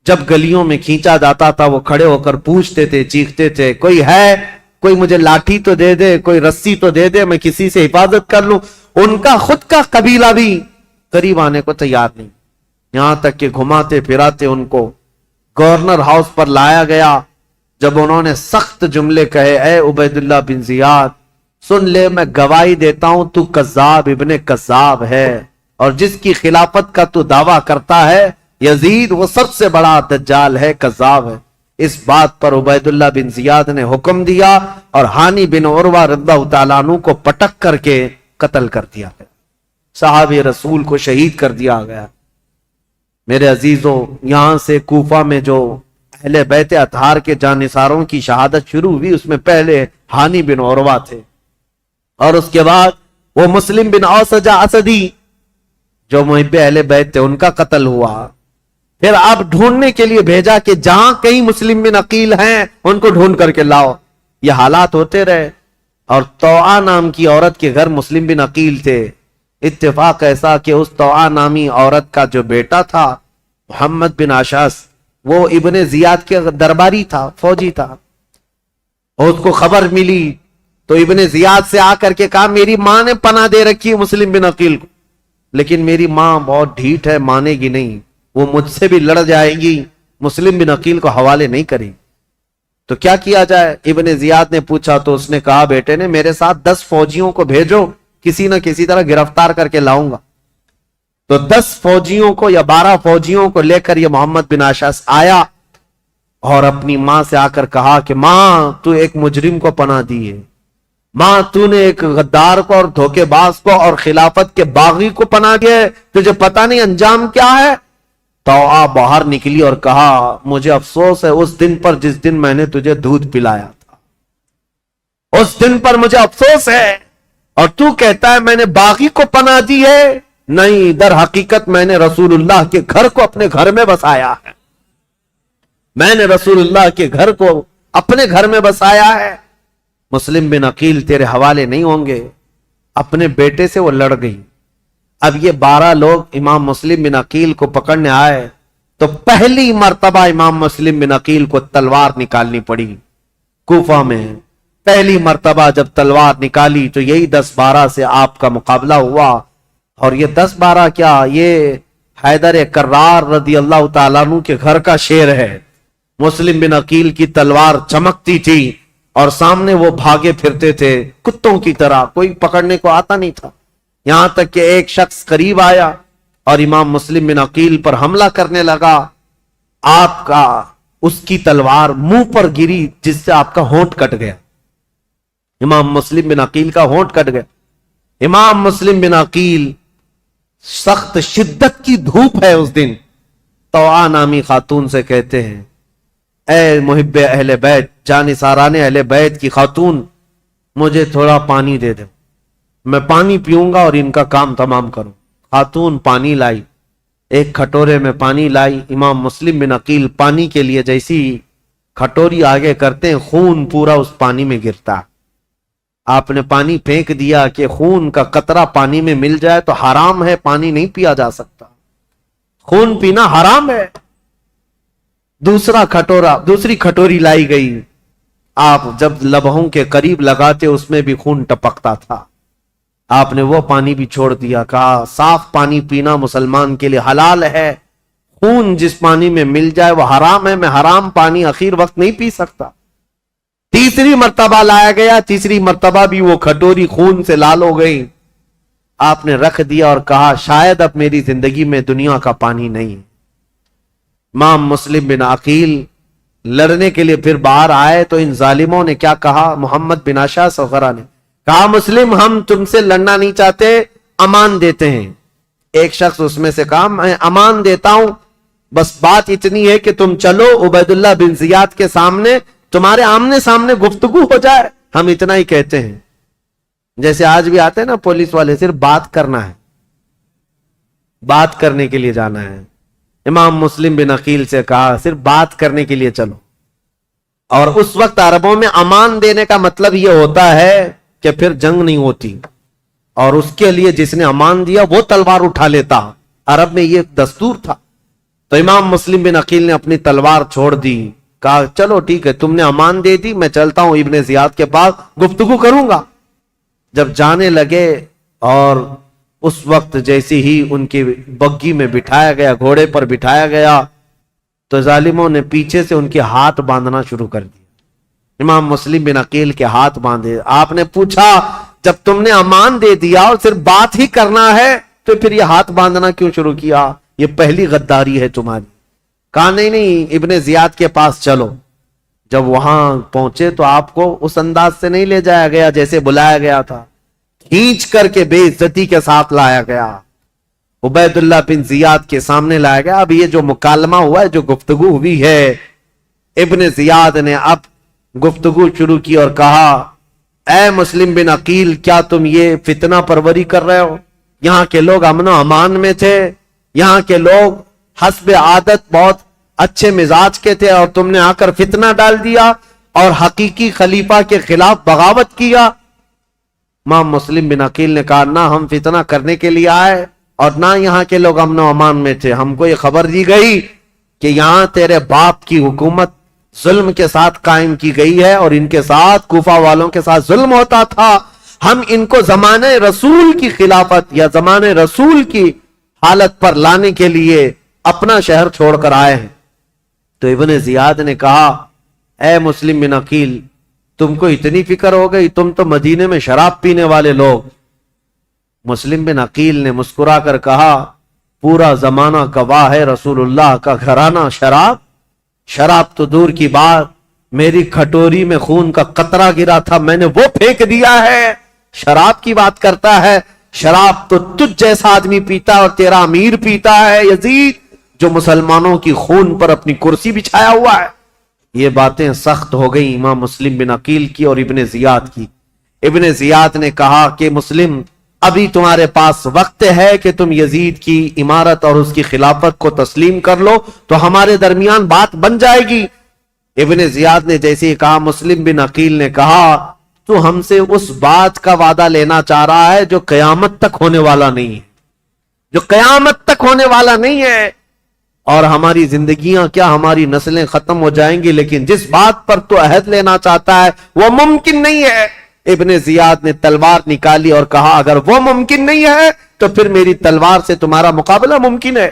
جب گلیوں میں کھینچا جاتا تھا وہ کھڑے ہو کر پوچھتے تھے، چیختے تھے کوئی ہے، کوئی مجھے لاٹھی تو دے دے، کوئی رسی تو دے دے، میں کسی سے حفاظت کر لوں. ان کا خود کا قبیلہ بھی قریب آنے کو تیار نہیں. یہاں تک کہ گھماتے پھراتے ان کو گورنر ہاؤس پر لایا گیا. جب انہوں نے سخت جملے کہے، اے عبید اللہ بن زیاد سن لے، میں گواہی دیتا ہوں تو کذاب ابن کذاب ہے، اور جس کی خلافت کا تو دعویٰ کرتا ہے یزید، وہ سب سے بڑا دجال ہے، کذاب ہے. اس بات پر عبید اللہ بن زیاد نے حکم دیا اور ہانی بن عروہ رضی اللہ تعالیٰ عنہ کو پٹک کر کے قتل کر دیا گیا. صحابی رسول کو شہید کر دیا گیا. میرے عزیزوں، یہاں سے کوفہ میں جو اہل بیت اطہار کے جانثاروں کی شہادت شروع ہوئی، اس میں پہلے ہانی بن عروہ تھے، اور اس کے بعد وہ مسلم بن اوسجہ اسدی جو محب اہل بیت تھے ان کا قتل ہوا. پھر آپ ڈھونڈنے کے لیے بھیجا کہ جہاں کئی مسلم بن عقیل ہیں ان کو ڈھونڈ کر کے لاؤ. یہ حالات ہوتے رہے. اور توعا نام کی عورت کے گھر مسلم بن عقیل تھے. اتفاق ایسا کہ اس توعا نامی عورت کا جو بیٹا تھا محمد بن اشعث، وہ ابن زیاد کے درباری تھا، فوجی تھا. اور اس کو خبر ملی تو ابن زیاد سے آ کر کے کہا میری ماں نے پناہ دے رکھی ہے مسلم بن عقیل کو، لیکن میری ماں بہت ڈھیٹ ہے، مانے گی نہیں، وہ مجھ سے بھی لڑ جائے گی، مسلم بن عقیل کو حوالے نہیں کرے گی. تو کیا کیا جائے؟ ابن زیاد نے پوچھا تو اس نے کہا بیٹے نے میرے ساتھ 10 فوجیوں کو بھیجو، کسی نہ کسی طرح گرفتار کر کے لاؤں گا. تو 10 فوجیوں کو یا 12 فوجیوں کو لے کر یہ محمد بن اشعث آیا اور اپنی ماں سے آ کر کہا کہ ماں تو ایک مجرم کو پناہ دی ہے، ماں تو نے ایک غدار کو اور دھوکے باز کو اور خلافت کے باغی کو پناہ دیا ہے، تجھے پتہ نہیں انجام کیا ہے؟ تو باہر نکلی اور کہا مجھے افسوس ہے اس دن پر جس دن میں نے تجھے دودھ پلایا تھا، اس دن پر مجھے افسوس ہے، اور تو کہتا ہے میں نے باغی کو پناہ دی ہے. نہیں، در حقیقت میں نے رسول اللہ کے گھر کو اپنے گھر میں بسایا ہے، میں نے رسول اللہ کے گھر کو اپنے گھر میں بسایا ہے. مسلم بن عقیل تیرے حوالے نہیں ہوں گے. اپنے بیٹے سے وہ لڑ گئی. اب یہ 12 لوگ امام مسلم بن عقیل کو پکڑنے آئے تو پہلی مرتبہ امام مسلم بن عقیل کو تلوار نکالنی پڑی. کوفہ میں پہلی مرتبہ جب تلوار نکالی تو یہی 10-12 سے آپ کا مقابلہ ہوا. اور یہ 10-12 کیا، یہ حیدر کرار رضی اللہ تعالیٰ عنہ کے گھر کا شیر ہے. مسلم بن عقیل کی تلوار چمکتی تھی اور سامنے وہ بھاگے پھرتے تھے کتوں کی طرح، کوئی پکڑنے کو آتا نہیں تھا. یہاں تک کہ ایک شخص قریب آیا اور امام مسلم بن عقیل پر حملہ کرنے لگا. آپ کا اس کی تلوار منہ پر گری جس سے آپ کا ہونٹ کٹ گیا. امام مسلم بن عقیل کا ہونٹ کٹ گیا. امام مسلم بن عقیل، سخت شدت کی دھوپ ہے اس دن، توعا نامی خاتون سے کہتے ہیں اے محب اہل بیت، جانثاران اہل بیت کی خاتون، مجھے تھوڑا پانی دے دے، میں پانی پیوں گا اور ان کا کام تمام کروں. خاتون پانی لائی، ایک کھٹورے میں پانی لائی. امام مسلم بن عقیل پانی کے لیے جیسی کھٹوری آگے کرتے ہیں، خون پورا اس پانی میں گرتا. آپ نے پانی پھینک دیا کہ خون کا قطرہ پانی میں مل جائے تو حرام ہے، پانی نہیں پیا جا سکتا، خون پینا حرام ہے. دوسری کھٹوری لائی گئی. آپ جب لبہوں کے قریب لگاتے اس میں بھی خون ٹپکتا تھا. آپ نے وہ پانی بھی چھوڑ دیا، کہا صاف پانی پینا مسلمان کے لیے حلال ہے، خون جس پانی میں مل جائے وہ حرام ہے، میں حرام پانی اخیر وقت نہیں پی سکتا۔ تیسری مرتبہ لایا گیا، تیسری مرتبہ بھی وہ کھٹوری خون سے لال ہو گئی۔ آپ نے رکھ دیا اور کہا شاید اب میری زندگی میں دنیا کا پانی نہیں ہے۔ امام مسلم بن عقیل لڑنے کے لیے پھر باہر آئے تو ان ظالموں نے کیا کہا، محمد بن اشعث وغیرہ نے کہا مسلم ہم تم سے لڑنا نہیں چاہتے، امان دیتے ہیں۔ ایک شخص اس میں سے کہا میں امان دیتا ہوں، بس بات اتنی ہے کہ تم چلو عبید اللہ بن زیاد کے سامنے، تمہارے آمنے سامنے گفتگو ہو جائے، ہم اتنا ہی کہتے ہیں۔ جیسے آج بھی آتے ہیں نا پولیس والے، صرف بات کرنا ہے، بات کرنے کے لیے جانا ہے۔ امام مسلم بن عقیل سے کہا صرف بات کرنے کے لیے چلو۔ اور اس وقت عربوں میں امان دینے کا مطلب یہ ہوتا ہے کہ پھر جنگ نہیں ہوتی، اور اس کے لیے جس نے امان دیا وہ تلوار اٹھا لیتا، عرب میں یہ دستور تھا۔ تو امام مسلم بن عقیل نے اپنی تلوار چھوڑ دی، کہا چلو ٹھیک ہے تم نے امان دے دی، میں چلتا ہوں ابن زیاد کے پاس گفتگو کروں گا۔ جب جانے لگے اور اس وقت جیسے ہی ان کی بگی میں بٹھایا گیا، گھوڑے پر بٹھایا گیا، تو ظالموں نے پیچھے سے ان کے ہاتھ باندھنا شروع کر دیا۔ امام مسلم بن عقیل کے ہاتھ باندھے۔ آپ نے پوچھا جب تم نے امان دے دیا اور صرف بات ہی کرنا ہے تو پھر یہ ہاتھ باندھنا کیوں شروع کیا؟ یہ پہلی غداری ہے تمہاری۔ کہا نہیں ابن زیاد کے پاس چلو۔ جب وہاں پہنچے تو آپ کو اس انداز سے نہیں لے جایا گیا جیسے بلایا گیا تھا، کھینچ کر کے بے عزتی کے ساتھ لایا گیا، عبید اللہ بن زیاد کے سامنے لایا گیا۔ اب یہ جو مکالمہ ہوا ہے، جو گفتگو ہوئی ہے، ابن زیاد نے اب گفتگو شروع کی اور کہا اے مسلم بن عقیل کیا تم یہ فتنہ پروری کر رہے ہو؟ یہاں کے لوگ امن و امان میں تھے، یہاں کے لوگ حسب عادت بہت اچھے مزاج کے تھے، اور تم نے آ کر فتنہ ڈال دیا اور حقیقی خلیفہ کے خلاف بغاوت کیا۔ امام مسلم بن عقیل نے کہا نہ ہم فتنہ کرنے کے لیے آئے اور نہ یہاں کے لوگ امن و امان میں تھے، ہم کو یہ خبر دی گئی کہ یہاں تیرے باپ کی حکومت ظلم کے ساتھ قائم کی گئی ہے اور ان کے ساتھ کوفہ والوں کے ساتھ ظلم ہوتا تھا، ہم ان کو زمانہ رسول کی خلافت یا زمانہ رسول کی حالت پر لانے کے لیے اپنا شہر چھوڑ کر آئے ہیں۔ تو ابن زیاد نے کہا اے مسلم بن عقیل تم کو اتنی فکر ہو گئی، تم تو مدینے میں شراب پینے والے لوگ۔ مسلم بن عقیل نے مسکرا کر کہا پورا زمانہ گواہ ہے، رسول اللہ کا گھرانہ شراب تو دور کی بات، میری کھٹوری میں خون کا قطرہ گرا تھا میں نے وہ پھینک دیا ہے، شراب کی بات کرتا ہے؟ شراب تو تجھ جیسا آدمی پیتا اور تیرا امیر پیتا ہے یزید، جو مسلمانوں کی خون پر اپنی کرسی بچھایا ہوا ہے۔ یہ باتیں سخت ہو گئی امام مسلم بن عقیل کی اور ابن زیاد کی۔ ابن زیاد نے کہا کہ مسلم ابھی تمہارے پاس وقت ہے کہ تم یزید کی امارت اور اس کی خلافت کو تسلیم کر لو تو ہمارے درمیان بات بن جائے گی۔ ابن زیاد نے جیسے ہی کہا، مسلم بن عقیل نے کہا تو ہم سے اس بات کا وعدہ لینا چاہ رہا ہے جو قیامت تک ہونے والا نہیں ہے، جو قیامت تک ہونے والا نہیں ہے، اور ہماری زندگیاں کیا ہماری نسلیں ختم ہو جائیں گی، لیکن جس بات پر تو عہد لینا چاہتا ہے وہ ممکن نہیں ہے۔ ابن زیاد نے تلوار نکالی اور کہا اگر وہ ممکن نہیں ہے تو پھر میری تلوار سے تمہارا مقابلہ ممکن ہے۔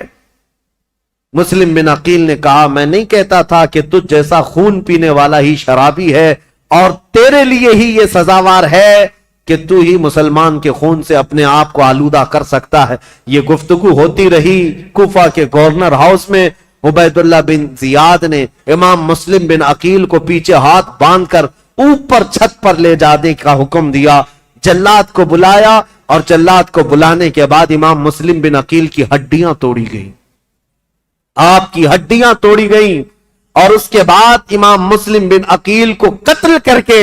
مسلم بن عقیل نے کہا میں نہیں کہتا تھا کہ تجھ جیسا خون پینے والا ہی شرابی ہے اور تیرے لیے ہی یہ سزاوار ہے کہ تو ہی مسلمان کے خون سے اپنے آپ کو آلودہ کر سکتا ہے۔ یہ گفتگو ہوتی رہی کوفہ کے گورنر ہاؤس میں۔ عبید اللہ بن زیاد نے امام مسلم بن عقیل کو پیچھے ہاتھ باندھ کر اوپر چھت پر لے جانے کا حکم دیا، جلاد کو بلایا اور جلاد کو بلانے کے بعد امام مسلم بن عقیل کی ہڈیاں توڑی گئی، آپ کی ہڈیاں توڑی گئیں، اور اس کے بعد امام مسلم بن عقیل کو قتل کر کے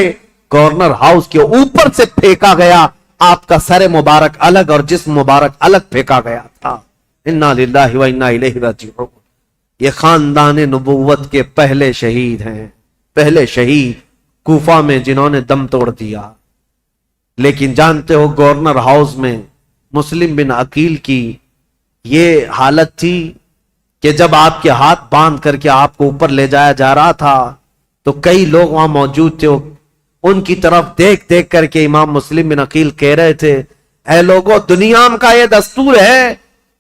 گورنر ہاؤس کے اوپر سے پھینکا گیا، آپ کا سر مبارک الگ اور جسم مبارک الگ پھینکا گیا تھا۔ انا للہ و انا الیہ راجعون۔ یہ خاندان نبوت کے پہلے شہید ہیں، پہلے شہید کوفہ میں جنہوں نے دم توڑ دیا۔ لیکن جانتے ہو گورنر ہاؤس میں مسلم بن عقیل کی یہ حالت تھی کہ جب آپ کے ہاتھ باندھ کر کے آپ کو اوپر لے جایا جا رہا تھا تو کئی لوگ وہاں موجود تھے، ان کی طرف دیکھ دیکھ کر کے امام مسلم بن عقیل کہہ رہے تھے اے لوگوں، دنیا کا یہ دستور ہے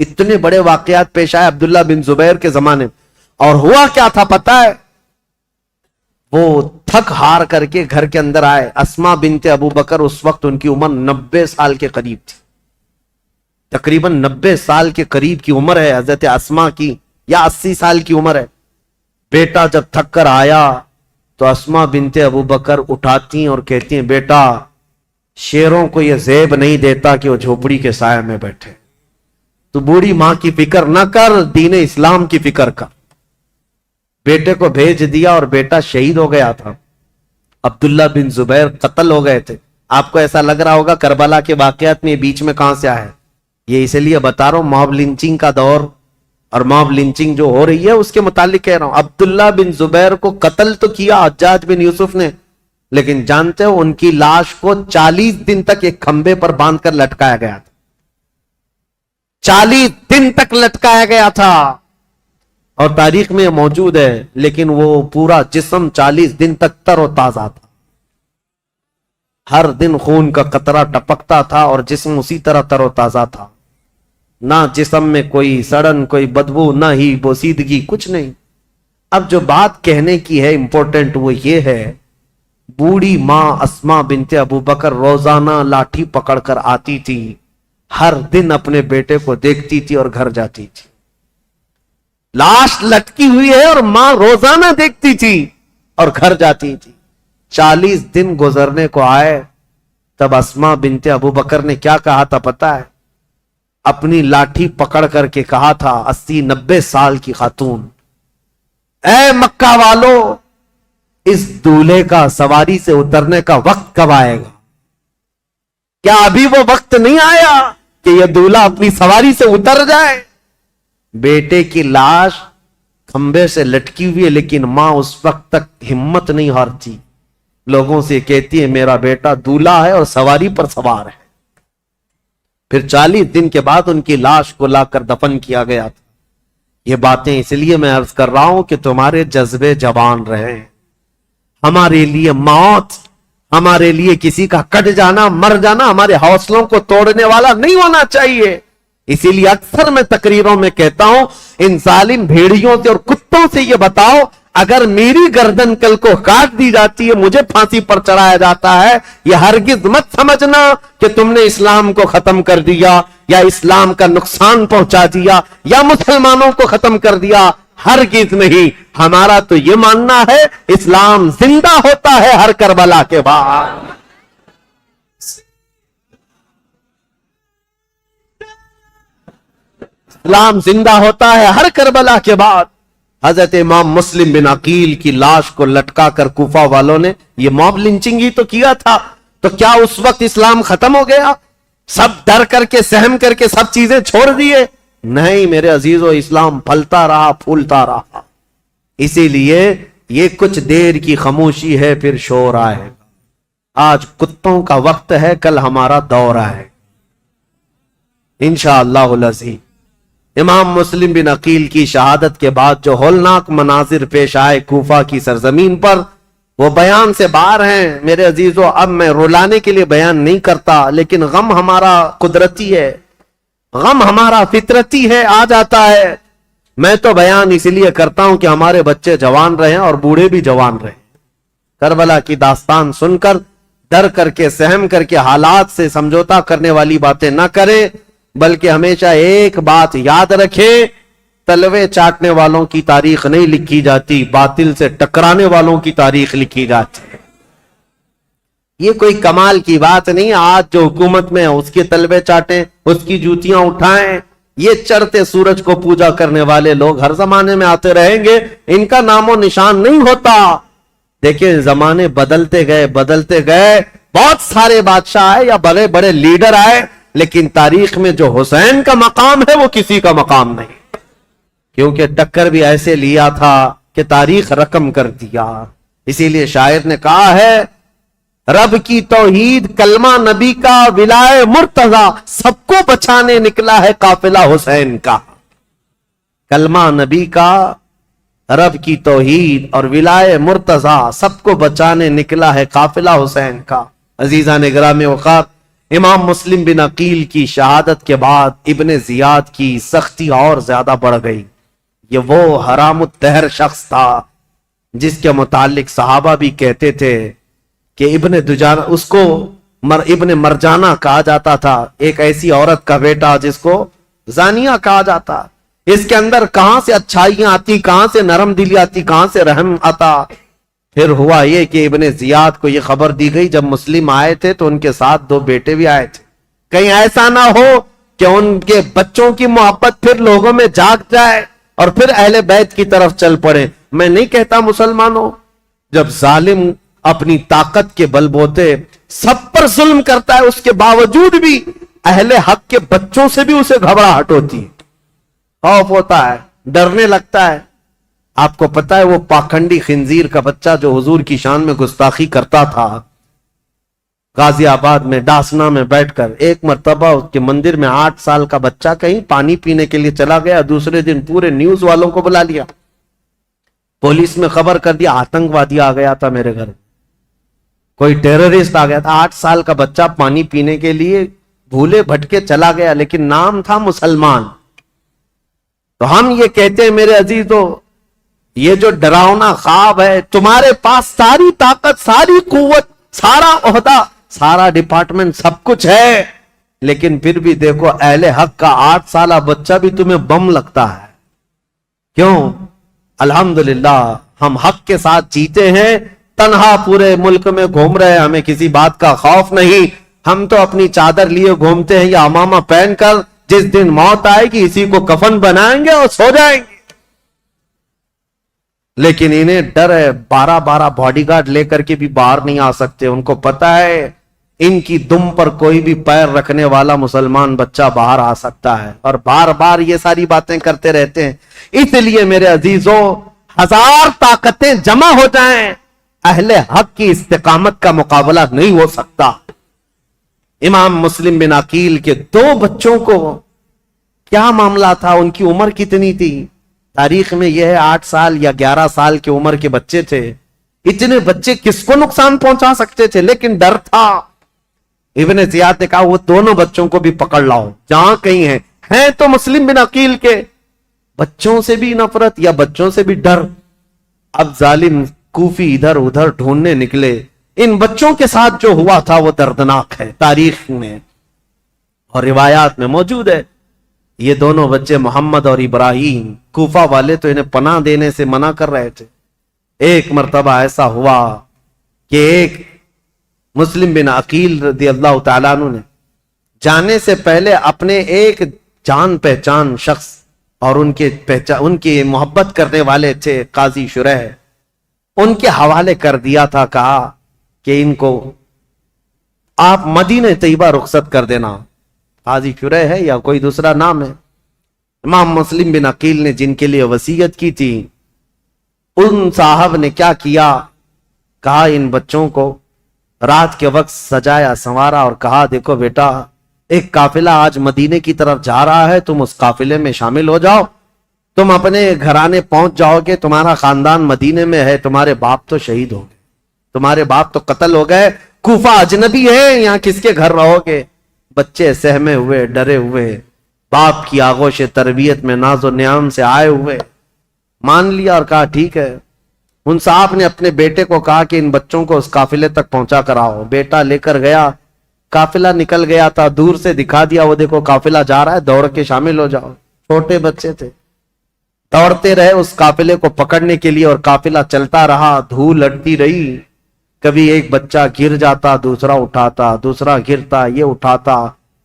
اتنے بڑے واقعات پیش آئے عبداللہ بن زبیر کے زمانے میں. اور ہوا کیا تھا پتا ہے؟ وہ تھک ہار کر کے گھر کے اندر آئے. اسما بنت ابو بکر اس وقت ان کی عمر 90 سال کے قریب تھی. تقریباً 90 سال کے قریب کی عمر ہے حضرت اسما کی, یا 80 سال کی عمر ہے. بیٹا جب تھک کر آیا تو اسما بنت ابو بکر اٹھاتی اور کہتی ہیں, بیٹا شیروں کو یہ زیب نہیں دیتا کہ وہ جھوپڑی کے سائے میں بیٹھے. تو بوڑھی ماں کی فکر نہ کر, دین اسلام کی فکر کر. بیٹے کو بھیج دیا اور بیٹا شہید ہو گیا تھا. عبداللہ بن زبیر قتل ہو گئے تھے. آپ کو ایسا لگ رہا ہوگا کربلا کے واقعات میں بیچ میں کہاں سے آئے. یہ اس لیے بتا رہا ہوں, ماب لنچنگ کا دور اور ماب لنچنگ جو ہو رہی ہے اس کے متعلق کہہ رہا ہوں. عبداللہ بن زبیر کو قتل تو کیا حجاج بن یوسف نے, لیکن جانتے ہو ان کی لاش کو 40 دن تک ایک کھمبے پر باندھ کر لٹکایا گیا تھا. 40 دن تک لٹکایا گیا تھا, اور تاریخ میں موجود ہے. لیکن وہ پورا جسم 40 دن تک تر و تازہ تھا. ہر دن خون کا قطرہ ٹپکتا تھا اور جسم اسی طرح تر و تازہ تھا. نہ جسم میں کوئی سڑن, کوئی بدبو, نہ ہی بوسیدگی, کچھ نہیں. اب جو بات کہنے کی ہے امپورٹنٹ وہ یہ ہے, بوڑھی ماں اسما بنت ابو بکر روزانہ لاٹھی پکڑ کر آتی تھی. ہر دن اپنے بیٹے کو دیکھتی تھی اور گھر جاتی تھی. لاش لٹکی ہوئی ہے اور ماں روزانہ دیکھتی تھی اور گھر جاتی تھی. 40 دن گزرنے کو آئے, تب اسما بنت ابو بکر نے کیا کہا تھا پتا ہے؟ اپنی لاٹھی پکڑ کر کے کہا تھا, 80-90 سال کی خاتون, اے مکہ والو, اس دولہے کا سواری سے اترنے کا وقت کب آئے گا؟ کیا ابھی وہ وقت نہیں آیا کہ یہ دولہا اپنی سواری سے اتر جائے؟ بیٹے کی لاش کھمبے سے لٹکی ہوئی ہے, لیکن ماں اس وقت تک ہمت نہیں ہارتی. لوگوں سے کہتی ہے میرا بیٹا دولہا ہے اور سواری پر سوار ہے. پھر 40 دن کے بعد ان کی لاش کو لا کر دفن کیا گیا تھا. یہ باتیں اس لیے میں عرض کر رہا ہوں کہ تمہارے جذبے جوان رہیں. ہمارے لیے موت, ہمارے لیے کسی کا کٹ جانا, مر جانا ہمارے حوصلوں کو توڑنے والا نہیں ہونا چاہیے. اسی لیے اکثر میں تقریروں میں کہتا ہوں, ان ظالم بھیڑیوں سے اور کتوں سے یہ بتاؤ, اگر میری گردن کل کو کاٹ دی جاتی ہے, مجھے پھانسی پر چڑھایا جاتا ہے, یہ ہرگز مت سمجھنا کہ تم نے اسلام کو ختم کر دیا یا اسلام کا نقصان پہنچا دیا یا مسلمانوں کو ختم کر دیا. ہرگز نہیں. ہمارا تو یہ ماننا ہے اسلام زندہ ہوتا ہے ہر کربلا کے بعد. اسلام زندہ ہوتا ہے ہر کربلا کے بعد. حضرت امام مسلم بن عقیل کی لاش کو لٹکا کر کوفہ والوں نے یہ موب لنچنگ ہی تو کیا تھا. تو کیا اس وقت اسلام ختم ہو گیا؟ سب ڈر کر کے, سہم کر کے سب چیزیں چھوڑ دیے؟ نہیں میرے عزیزو, اسلام پھلتا رہا, پھولتا رہا. اسی لیے یہ کچھ دیر کی خاموشی ہے, پھر شور آئے. آج کتوں کا وقت ہے, کل ہمارا دور ہے انشاءاللہ العزیز. امام مسلم بن عقیل کی شہادت کے بعد جو ہولناک مناظر پیش آئے کوفہ کی سرزمین پر, وہ بیان سے باہر ہیں میرے عزیزو. اب میں رلانے کے لیے بیان نہیں کرتا, لیکن غم ہمارا قدرتی ہے, غم ہمارا فطرتی ہے, آ جاتا ہے. میں تو بیان اس لیے کرتا ہوں کہ ہمارے بچے جوان رہیں اور بوڑھے بھی جوان رہیں. کربلا کی داستان سن کر ڈر کر کے, سہم کر کے, حالات سے سمجھوتا کرنے والی باتیں نہ کریں, بلکہ ہمیشہ ایک بات یاد رکھیں, تلوے چاٹنے والوں کی تاریخ نہیں لکھی جاتی, باطل سے ٹکرانے والوں کی تاریخ لکھی جاتی ہے. یہ کوئی کمال کی بات نہیں. آج جو حکومت میں ہے اس کے تلوے چاٹیں, اس کی جوتیاں اٹھائیں. یہ چڑھتے سورج کو پوجا کرنے والے لوگ ہر زمانے میں آتے رہیں گے, ان کا نام و نشان نہیں ہوتا. دیکھیں زمانے بدلتے گئے, بدلتے گئے. بہت سارے بادشاہ آئے یا بڑے بڑے لیڈر آئے, لیکن تاریخ میں جو حسین کا مقام ہے وہ کسی کا مقام نہیں, کیونکہ ٹکر بھی ایسے لیا تھا کہ تاریخ رقم کر دیا. اسی لیے شاعر نے کہا ہے, رب کی توحید کلمہ نبی کا ولائے مرتضی, سب کو بچانے نکلا ہے قافلہ حسین کا. کلمہ نبی کا, رب کی توحید اور ولائے مرتضی, سب کو بچانے نکلا ہے قافلہ حسین کا. عزیزان گرامی اوقات, امام مسلم بن عقیل کی شہادت کے بعد ابن زیاد کی سختی اور زیادہ بڑھ گئی. یہ وہ حرام الدہر شخص تھا جس کے متعلق صحابہ بھی کہتے تھے کہ ابن دجانہ، اس کو ابن مرجانہ کہا جاتا تھا، ایک ایسی عورت کا بیٹا جس کو زانیہ کہا جاتا. اس کے اندر کہاں سے اچھائیاں آتی، کہاں سے نرم دلی آتی، کہاں سے رحم آتا. پھر ہوا یہ کہ ابن زیاد کو یہ خبر دی گئی، جب مسلم آئے تھے تو ان کے ساتھ 2 بیٹے بھی آئے تھے. کہیں ایسا نہ ہو کہ ان کے بچوں کی محبت پھر لوگوں میں جاگ جائے اور پھر اہل بیت کی طرف چل پڑے. میں نہیں کہتا مسلمانوں، جب ظالم اپنی طاقت کے بل بوتے سب پر ظلم کرتا ہے، اس کے باوجود بھی اہل حق کے بچوں سے بھی اسے گھبراہٹ ہوتی ہے، خوف ہوتا ہے، ڈرنے لگتا ہے. آپ کو پتا ہے وہ پاکھنڈی خنزیر کا بچہ جو حضور کی شان میں گستاخی کرتا تھا، غازی آباد میں ڈاسنا میں بیٹھ کر ایک مرتبہ اس کے مندر میں 8 سال کا بچہ کہیں پانی پینے کے لیے چلا گیا. دوسرے دن پورے نیوز والوں کو بلا لیا، پولیس میں خبر کر دیا آتنکوادی آ گیا تھا میرے گھر، کوئی ٹیررسٹ آ گیا تھا. 8 سال کا بچہ پانی پینے کے لیے بھولے بھٹکے چلا گیا، لیکن نام تھا مسلمان. تو ہم یہ کہتے ہیں میرے عزیزو، یہ جو ڈراؤنا خواب ہے، تمہارے پاس ساری طاقت، ساری قوت، سارا عہدہ، سارا ڈپارٹمنٹ، سب کچھ ہے، لیکن پھر بھی دیکھو اہل حق کا 8 سالہ بچہ بھی تمہیں بم لگتا ہے. کیوں؟ الحمدللہ ہم حق کے ساتھ جیتے ہیں، تنہا پورے ملک میں گھوم رہے ہیں، ہمیں کسی بات کا خوف نہیں. ہم تو اپنی چادر لیے گھومتے ہیں یا عمامہ پہن کر، جس دن موت آئے گی اسی کو کفن بنائیں گے اور سو جائیں گے. لیکن انہیں ڈر ہے، 12 باڈی گارڈ لے کر کے بھی باہر نہیں آ سکتے. ان کو پتا ہے ان کی دم پر کوئی بھی پیر رکھنے والا مسلمان بچہ باہر آ سکتا ہے، اور بار بار یہ ساری باتیں کرتے رہتے ہیں. اس لیے میرے عزیزوں، 1000 طاقتیں جمع ہو جائیں، اہل حق کی استقامت کا مقابلہ نہیں ہو سکتا. امام مسلم بن عقیل کے 2 بچوں کو کیا معاملہ تھا، ان کی عمر کتنی تھی؟ تاریخ میں یہ ہے 8 سال یا 11 سال کی عمر کے بچے تھے. اتنے بچے کس کو نقصان پہنچا سکتے تھے، لیکن ڈر تھا. ابن زیاد نے کہا وہ دونوں بچوں کو بھی پکڑ لاؤ جہاں کہیں ہیں تو مسلم بن عقیل کے بچوں سے بھی نفرت یا بچوں سے بھی ڈر. اب ظالم کوفی ادھر ادھر ڈھونڈنے نکلے. ان بچوں کے ساتھ جو ہوا تھا وہ دردناک ہے، تاریخ میں اور روایات میں موجود ہے. یہ دونوں بچے محمد اور ابراہیم، کوفہ والے تو انہیں پناہ دینے سے منع کر رہے تھے. ایک مرتبہ ایسا ہوا کہ ایک مسلم بن عقیل رضی اللہ تعالیٰ عنہ نے جانے سے پہلے اپنے ایک جان پہچان شخص اور ان کی محبت کرنے والے تھے قاضی شریح، ان کے حوالے کر دیا تھا. کہا کہ ان کو آپ مدینہ طیبہ رخصت کر دینا. قاضی شریح ہے یا کوئی دوسرا نام ہے. امام مسلم بن عقیل نے جن کے لیے وصیت کی تھی، ان صاحب نے کیا کیا، کہا ان بچوں کو رات کے وقت سجایا سنوارا اور کہا دیکھو بیٹا، ایک قافلہ آج مدینے کی طرف جا رہا ہے، تم اس قافلے میں شامل ہو جاؤ، تم اپنے گھرانے پہنچ جاؤ گے، تمہارا خاندان مدینے میں ہے، تمہارے باپ تو شہید ہو گئے، تمہارے باپ تو قتل ہو گئے، کوفہ اجنبی ہے، یہاں کس کے گھر رہو گے. بچے سہمے ہوئے، ڈرے ہوئے، باپ کی آغوش تربیت میں ناز و نیام سے آئے ہوئے مان لیا اور کہا ٹھیک ہے. ان صاحب نے اپنے بیٹے کو کہا کہ ان بچوں کو اس قافلے تک پہنچا کر آؤ. بیٹا لے کر گیا، قافلہ نکل گیا تھا، دور سے دکھا دیا وہ دیکھو قافلہ جا رہا ہے، دوڑ کے شامل ہو جاؤ. چھوٹے بچے تھے، دوڑتے رہے اس قافلے کو پکڑنے کے لیے اور قافلہ چلتا رہا، دھول لٹتی رہی. کبھی ایک بچہ گر جاتا، دوسرا اٹھاتا، دوسرا گرتا، یہ اٹھاتا،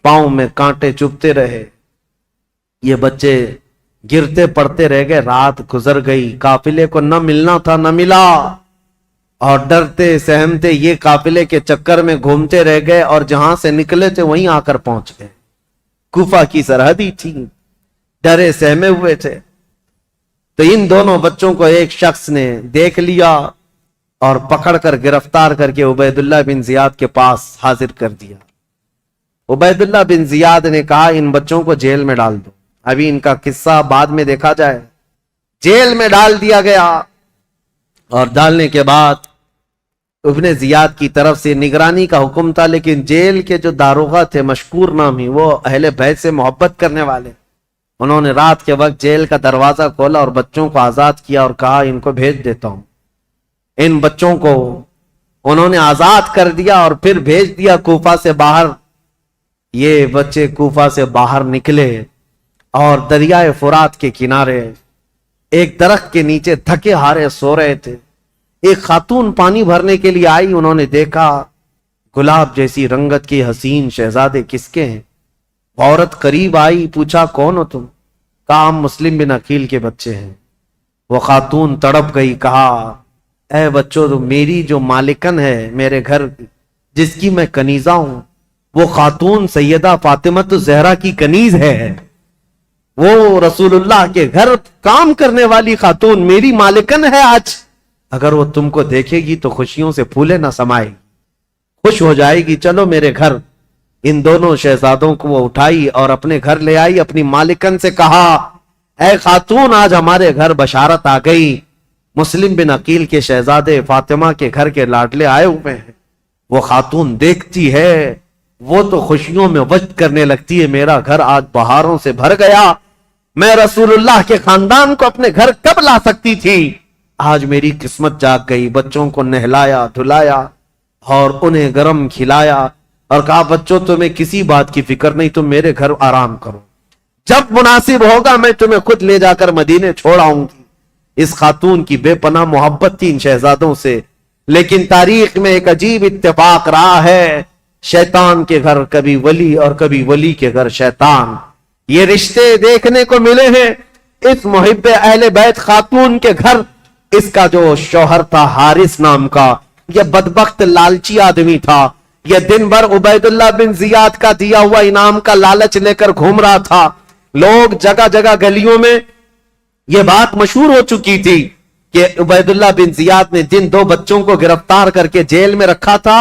پاؤں میں کانٹے چبھتے رہے. یہ بچے گرتے پڑتے رہ گئے. رات گزر گئی، قافلے کو نہ ملنا تھا نہ ملا، اور ڈرتے سہمتے یہ قافلے کے چکر میں گھومتے رہ گئے، اور جہاں سے نکلے تھے وہیں آ کر پہنچ گئے. کوفہ کی سرحدی تھی، ڈرے سہمے ہوئے تھے. تو ان دونوں بچوں کو ایک شخص نے دیکھ لیا اور پکڑ کر گرفتار کر کے عبید اللہ بن زیاد کے پاس حاضر کر دیا. عبید اللہ بن زیاد نے کہا ان بچوں کو جیل میں ڈال دو. ابھی ان کا قصہ بعد میں دیکھا جائے. جیل میں ڈال دیا گیا، اور ڈالنے کے بعد ابن زیاد کی طرف سے نگرانی کا حکم تھا، لیکن جیل کے جو داروغہ تھے مشکور نامی، وہ اہل بیت سے محبت کرنے والے، انہوں نے رات کے وقت جیل کا دروازہ کھولا اور بچوں کو آزاد کیا اور کہا ان کو بھیج دیتا ہوں۔ ان بچوں کو انہوں نے آزاد کر دیا اور پھر بھیج دیا کوفہ سے باہر۔ یہ بچے کوفہ سے باہر نکلے اور دریائے فرات کے کنارے ایک درخت کے نیچے تھکے ہارے سو رہے تھے۔ ایک خاتون پانی بھرنے کے لیے آئی، انہوں نے دیکھا گلاب جیسی رنگت کی حسین شہزادے کس کے ہیں؟ عورت قریب آئی، پوچھا کون ہو تم؟ کہا ہم مسلم بن عقیل کے بچے ہیں۔ وہ خاتون تڑپ گئی، کہا اے بچوں، تو میری جو مالکن ہے میرے گھر، جس کی میں کنیزہ ہوں، وہ خاتون سیدہ فاطمہ الزہرا کی کنیز ہے، وہ رسول اللہ کے گھر کام کرنے والی خاتون میری مالکن ہے آج۔ اگر وہ تم کو دیکھے گی تو خوشیوں سے پھولے نہ سمائے گی، خوش ہو جائے گی، چلو میرے گھر۔ ان دونوں شہزادوں کو وہ اٹھائی اور اپنے گھر لے آئی، اپنی مالکن سے کہا اے خاتون، آج ہمارے گھر بشارت آ گئی، مسلم بن عقیل کے شہزادے فاطمہ کے گھر کے لاڈلے آئے ہوئے ہیں۔ وہ خاتون دیکھتی ہے، وہ تو خوشیوں میں وجد کرنے لگتی ہے، میرا گھر آج بہاروں سے بھر گیا، میں رسول اللہ کے خاندان کو اپنے گھر کب لا سکتی تھی، آج میری قسمت جاگ گئی۔ بچوں کو نہلایا دھلایا اور انہیں گرم کھلایا اور کہا بچوں تمہیں کسی بات کی فکر نہیں، تم میرے گھر آرام کرو، جب مناسب ہوگا میں تمہیں خود لے جا کر مدینے چھوڑ آؤں گی۔ اس خاتون کی بے پناہ محبت تھی ان شہزادوں سے، لیکن تاریخ میں ایک عجیب اتفاق رہا ہے، شیطان کے گھر کبھی ولی اور کبھی ولی کے گھر شیطان، یہ رشتے دیکھنے کو ملے ہیں۔ اس محب اہل بیت خاتون کے گھر اس کا جو شوہر تھا حارث نام کا، یہ بدبخت لالچی آدمی تھا، یہ دن بھر عبید اللہ بن زیاد کا دیا ہوا انعام کا لالچ لے کر گھوم رہا تھا۔ لوگ جگہ جگہ گلیوں میں یہ بات مشہور ہو چکی تھی کہ عبید اللہ بن زیاد نے جن دو بچوں کو گرفتار کر کے جیل میں رکھا تھا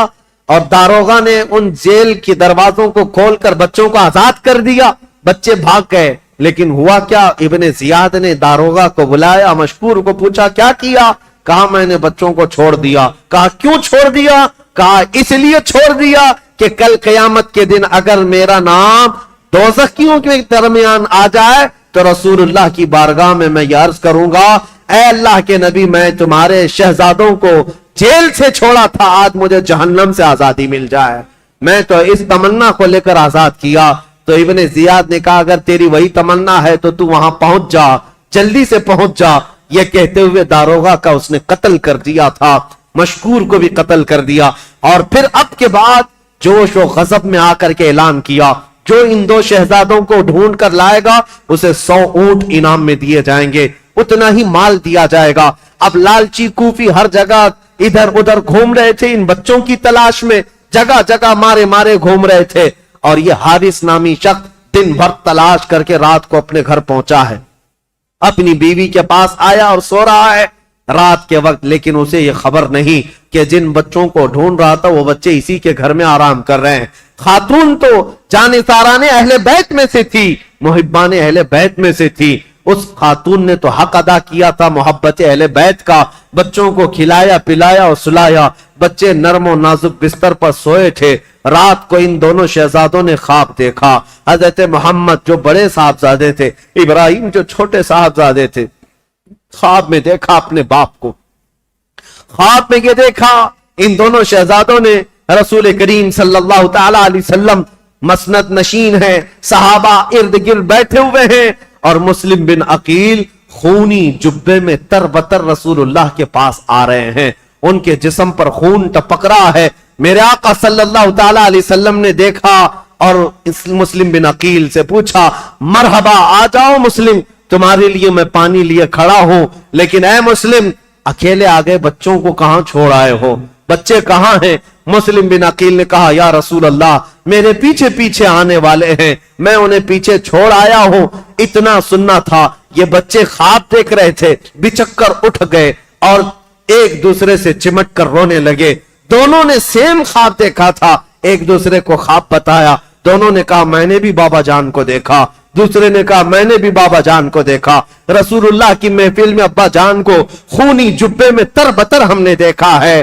اور داروغہ نے ان جیل کے دروازوں کو کھول کر بچوں کو آزاد کر دیا، بچے بھاگ گئے۔ لیکن ہوا کیا، ابن زیاد نے داروغہ کو بلایا، مشکور کو پوچھا کیا کیا؟ کہا میں نے بچوں کو چھوڑ دیا۔ کہا کیوں چھوڑ دیا؟ کہا اس لیے چھوڑ دیا کہ کل قیامت کے دن اگر میرا نام دوزخیوں کے درمیان آ جائے تو رسول اللہ کی بارگاہ میں یہ عرض کروں گا اے اللہ کے نبی، میں تمہارے شہزادوں کو جیل سے چھوڑا تھا، آج مجھے جہنم سے آزادی مل جائے، میں تو اس تمنا کو لے کر آزاد کیا۔ تو ابن زیاد نے کہا اگر تیری وہی تمنا ہے تو وہاں پہنچ جا، جلدی سے پہنچ جا۔ یہ کہتے ہوئے داروغہ کا اس نے قتل کر دیا تھا، مشکور کو بھی قتل کر دیا، اور پھر اب کے بعد جوش و غضب میں آ کر کے اعلان کیا جو ان دو شہزادوں کو ڈھونڈ کر لائے گا اسے 100 اونٹ انعام میں دیے جائیں گے، اتنا ہی مال دیا جائے گا۔ اب لالچی کوفی ہر جگہ ادھر ادھر گھوم رہے تھے ان بچوں کی تلاش میں، جگہ جگہ مارے مارے گھوم رہے تھے، اور یہ حارث نامی شخص دن بھر تلاش کر کے رات کو اپنے گھر پہنچا ہے، اپنی بیوی کے پاس آیا اور سو رہا ہے رات کے وقت، لیکن اسے یہ خبر نہیں کہ جن بچوں کو ڈھونڈ رہا تھا وہ بچے اسی کے گھر میں آرام کر رہے ہیں۔ خاتون تو جانثاران اہل بیت میں سے تھی، محبان اہل بیت میں سے تھی، اس خاتون نے تو حق ادا کیا تھا محبت اہل بیت کا، بچوں کو کھلایا پلایا اور سلایا، بچے نرم و نازک بستر پر سوئے تھے۔ رات کو ان دونوں شہزادوں نے خواب دیکھا، حضرت محمد جو بڑے صاحبزادے تھے، ابراہیم جو چھوٹے صاحبزادے تھے، خواب میں دیکھا اپنے باپ کو، خواب میں یہ دیکھا ان دونوں شہزادوں نے رسول کریم صلی اللہ تعالی علیہ وسلم مسند نشین ہیں، صحابہ ارد گرد بیٹھے ہوئے ہیں، اور مسلم بن عقیل خونی جبے میں تر بتر رسول اللہ کے پاس آ رہے ہیں، ان کے جسم پر خون ٹپک رہا ہے۔ میرے آقا صلی اللہ تعالی علیہ وسلم نے دیکھا اور مسلم بن عقیل سے پوچھا مرحبا، آ جاؤ مسلم، تمہارے لیے میں پانی لیے کھڑا ہوں، لیکن اے مسلم اکیلے آگے بچوں کو کہاں چھوڑ آئے ہو، بچے کہاں ہیں؟ مسلم بن عقیل نے کہا یا رسول اللہ میرے پیچھے پیچھے آنے والے ہیں، میں انہیں پیچھے چھوڑ آیا ہوں، اتنا سننا تھا یہ بچے خواب دیکھ رہے تھے، بچک کر اٹھ گئے اور ایک دوسرے سے چمٹ کر رونے لگے، دونوں نے سیم خواب دیکھا تھا، ایک دوسرے کو خواب بتایا، دونوں نے کہا میں نے بھی بابا جان کو دیکھا، دوسرے نے کہا میں نے بھی بابا جان کو دیکھا، رسول اللہ کی محفل میں ابا جان کو خونی جبے میں تر بتر ہم نے دیکھا ہے۔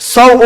100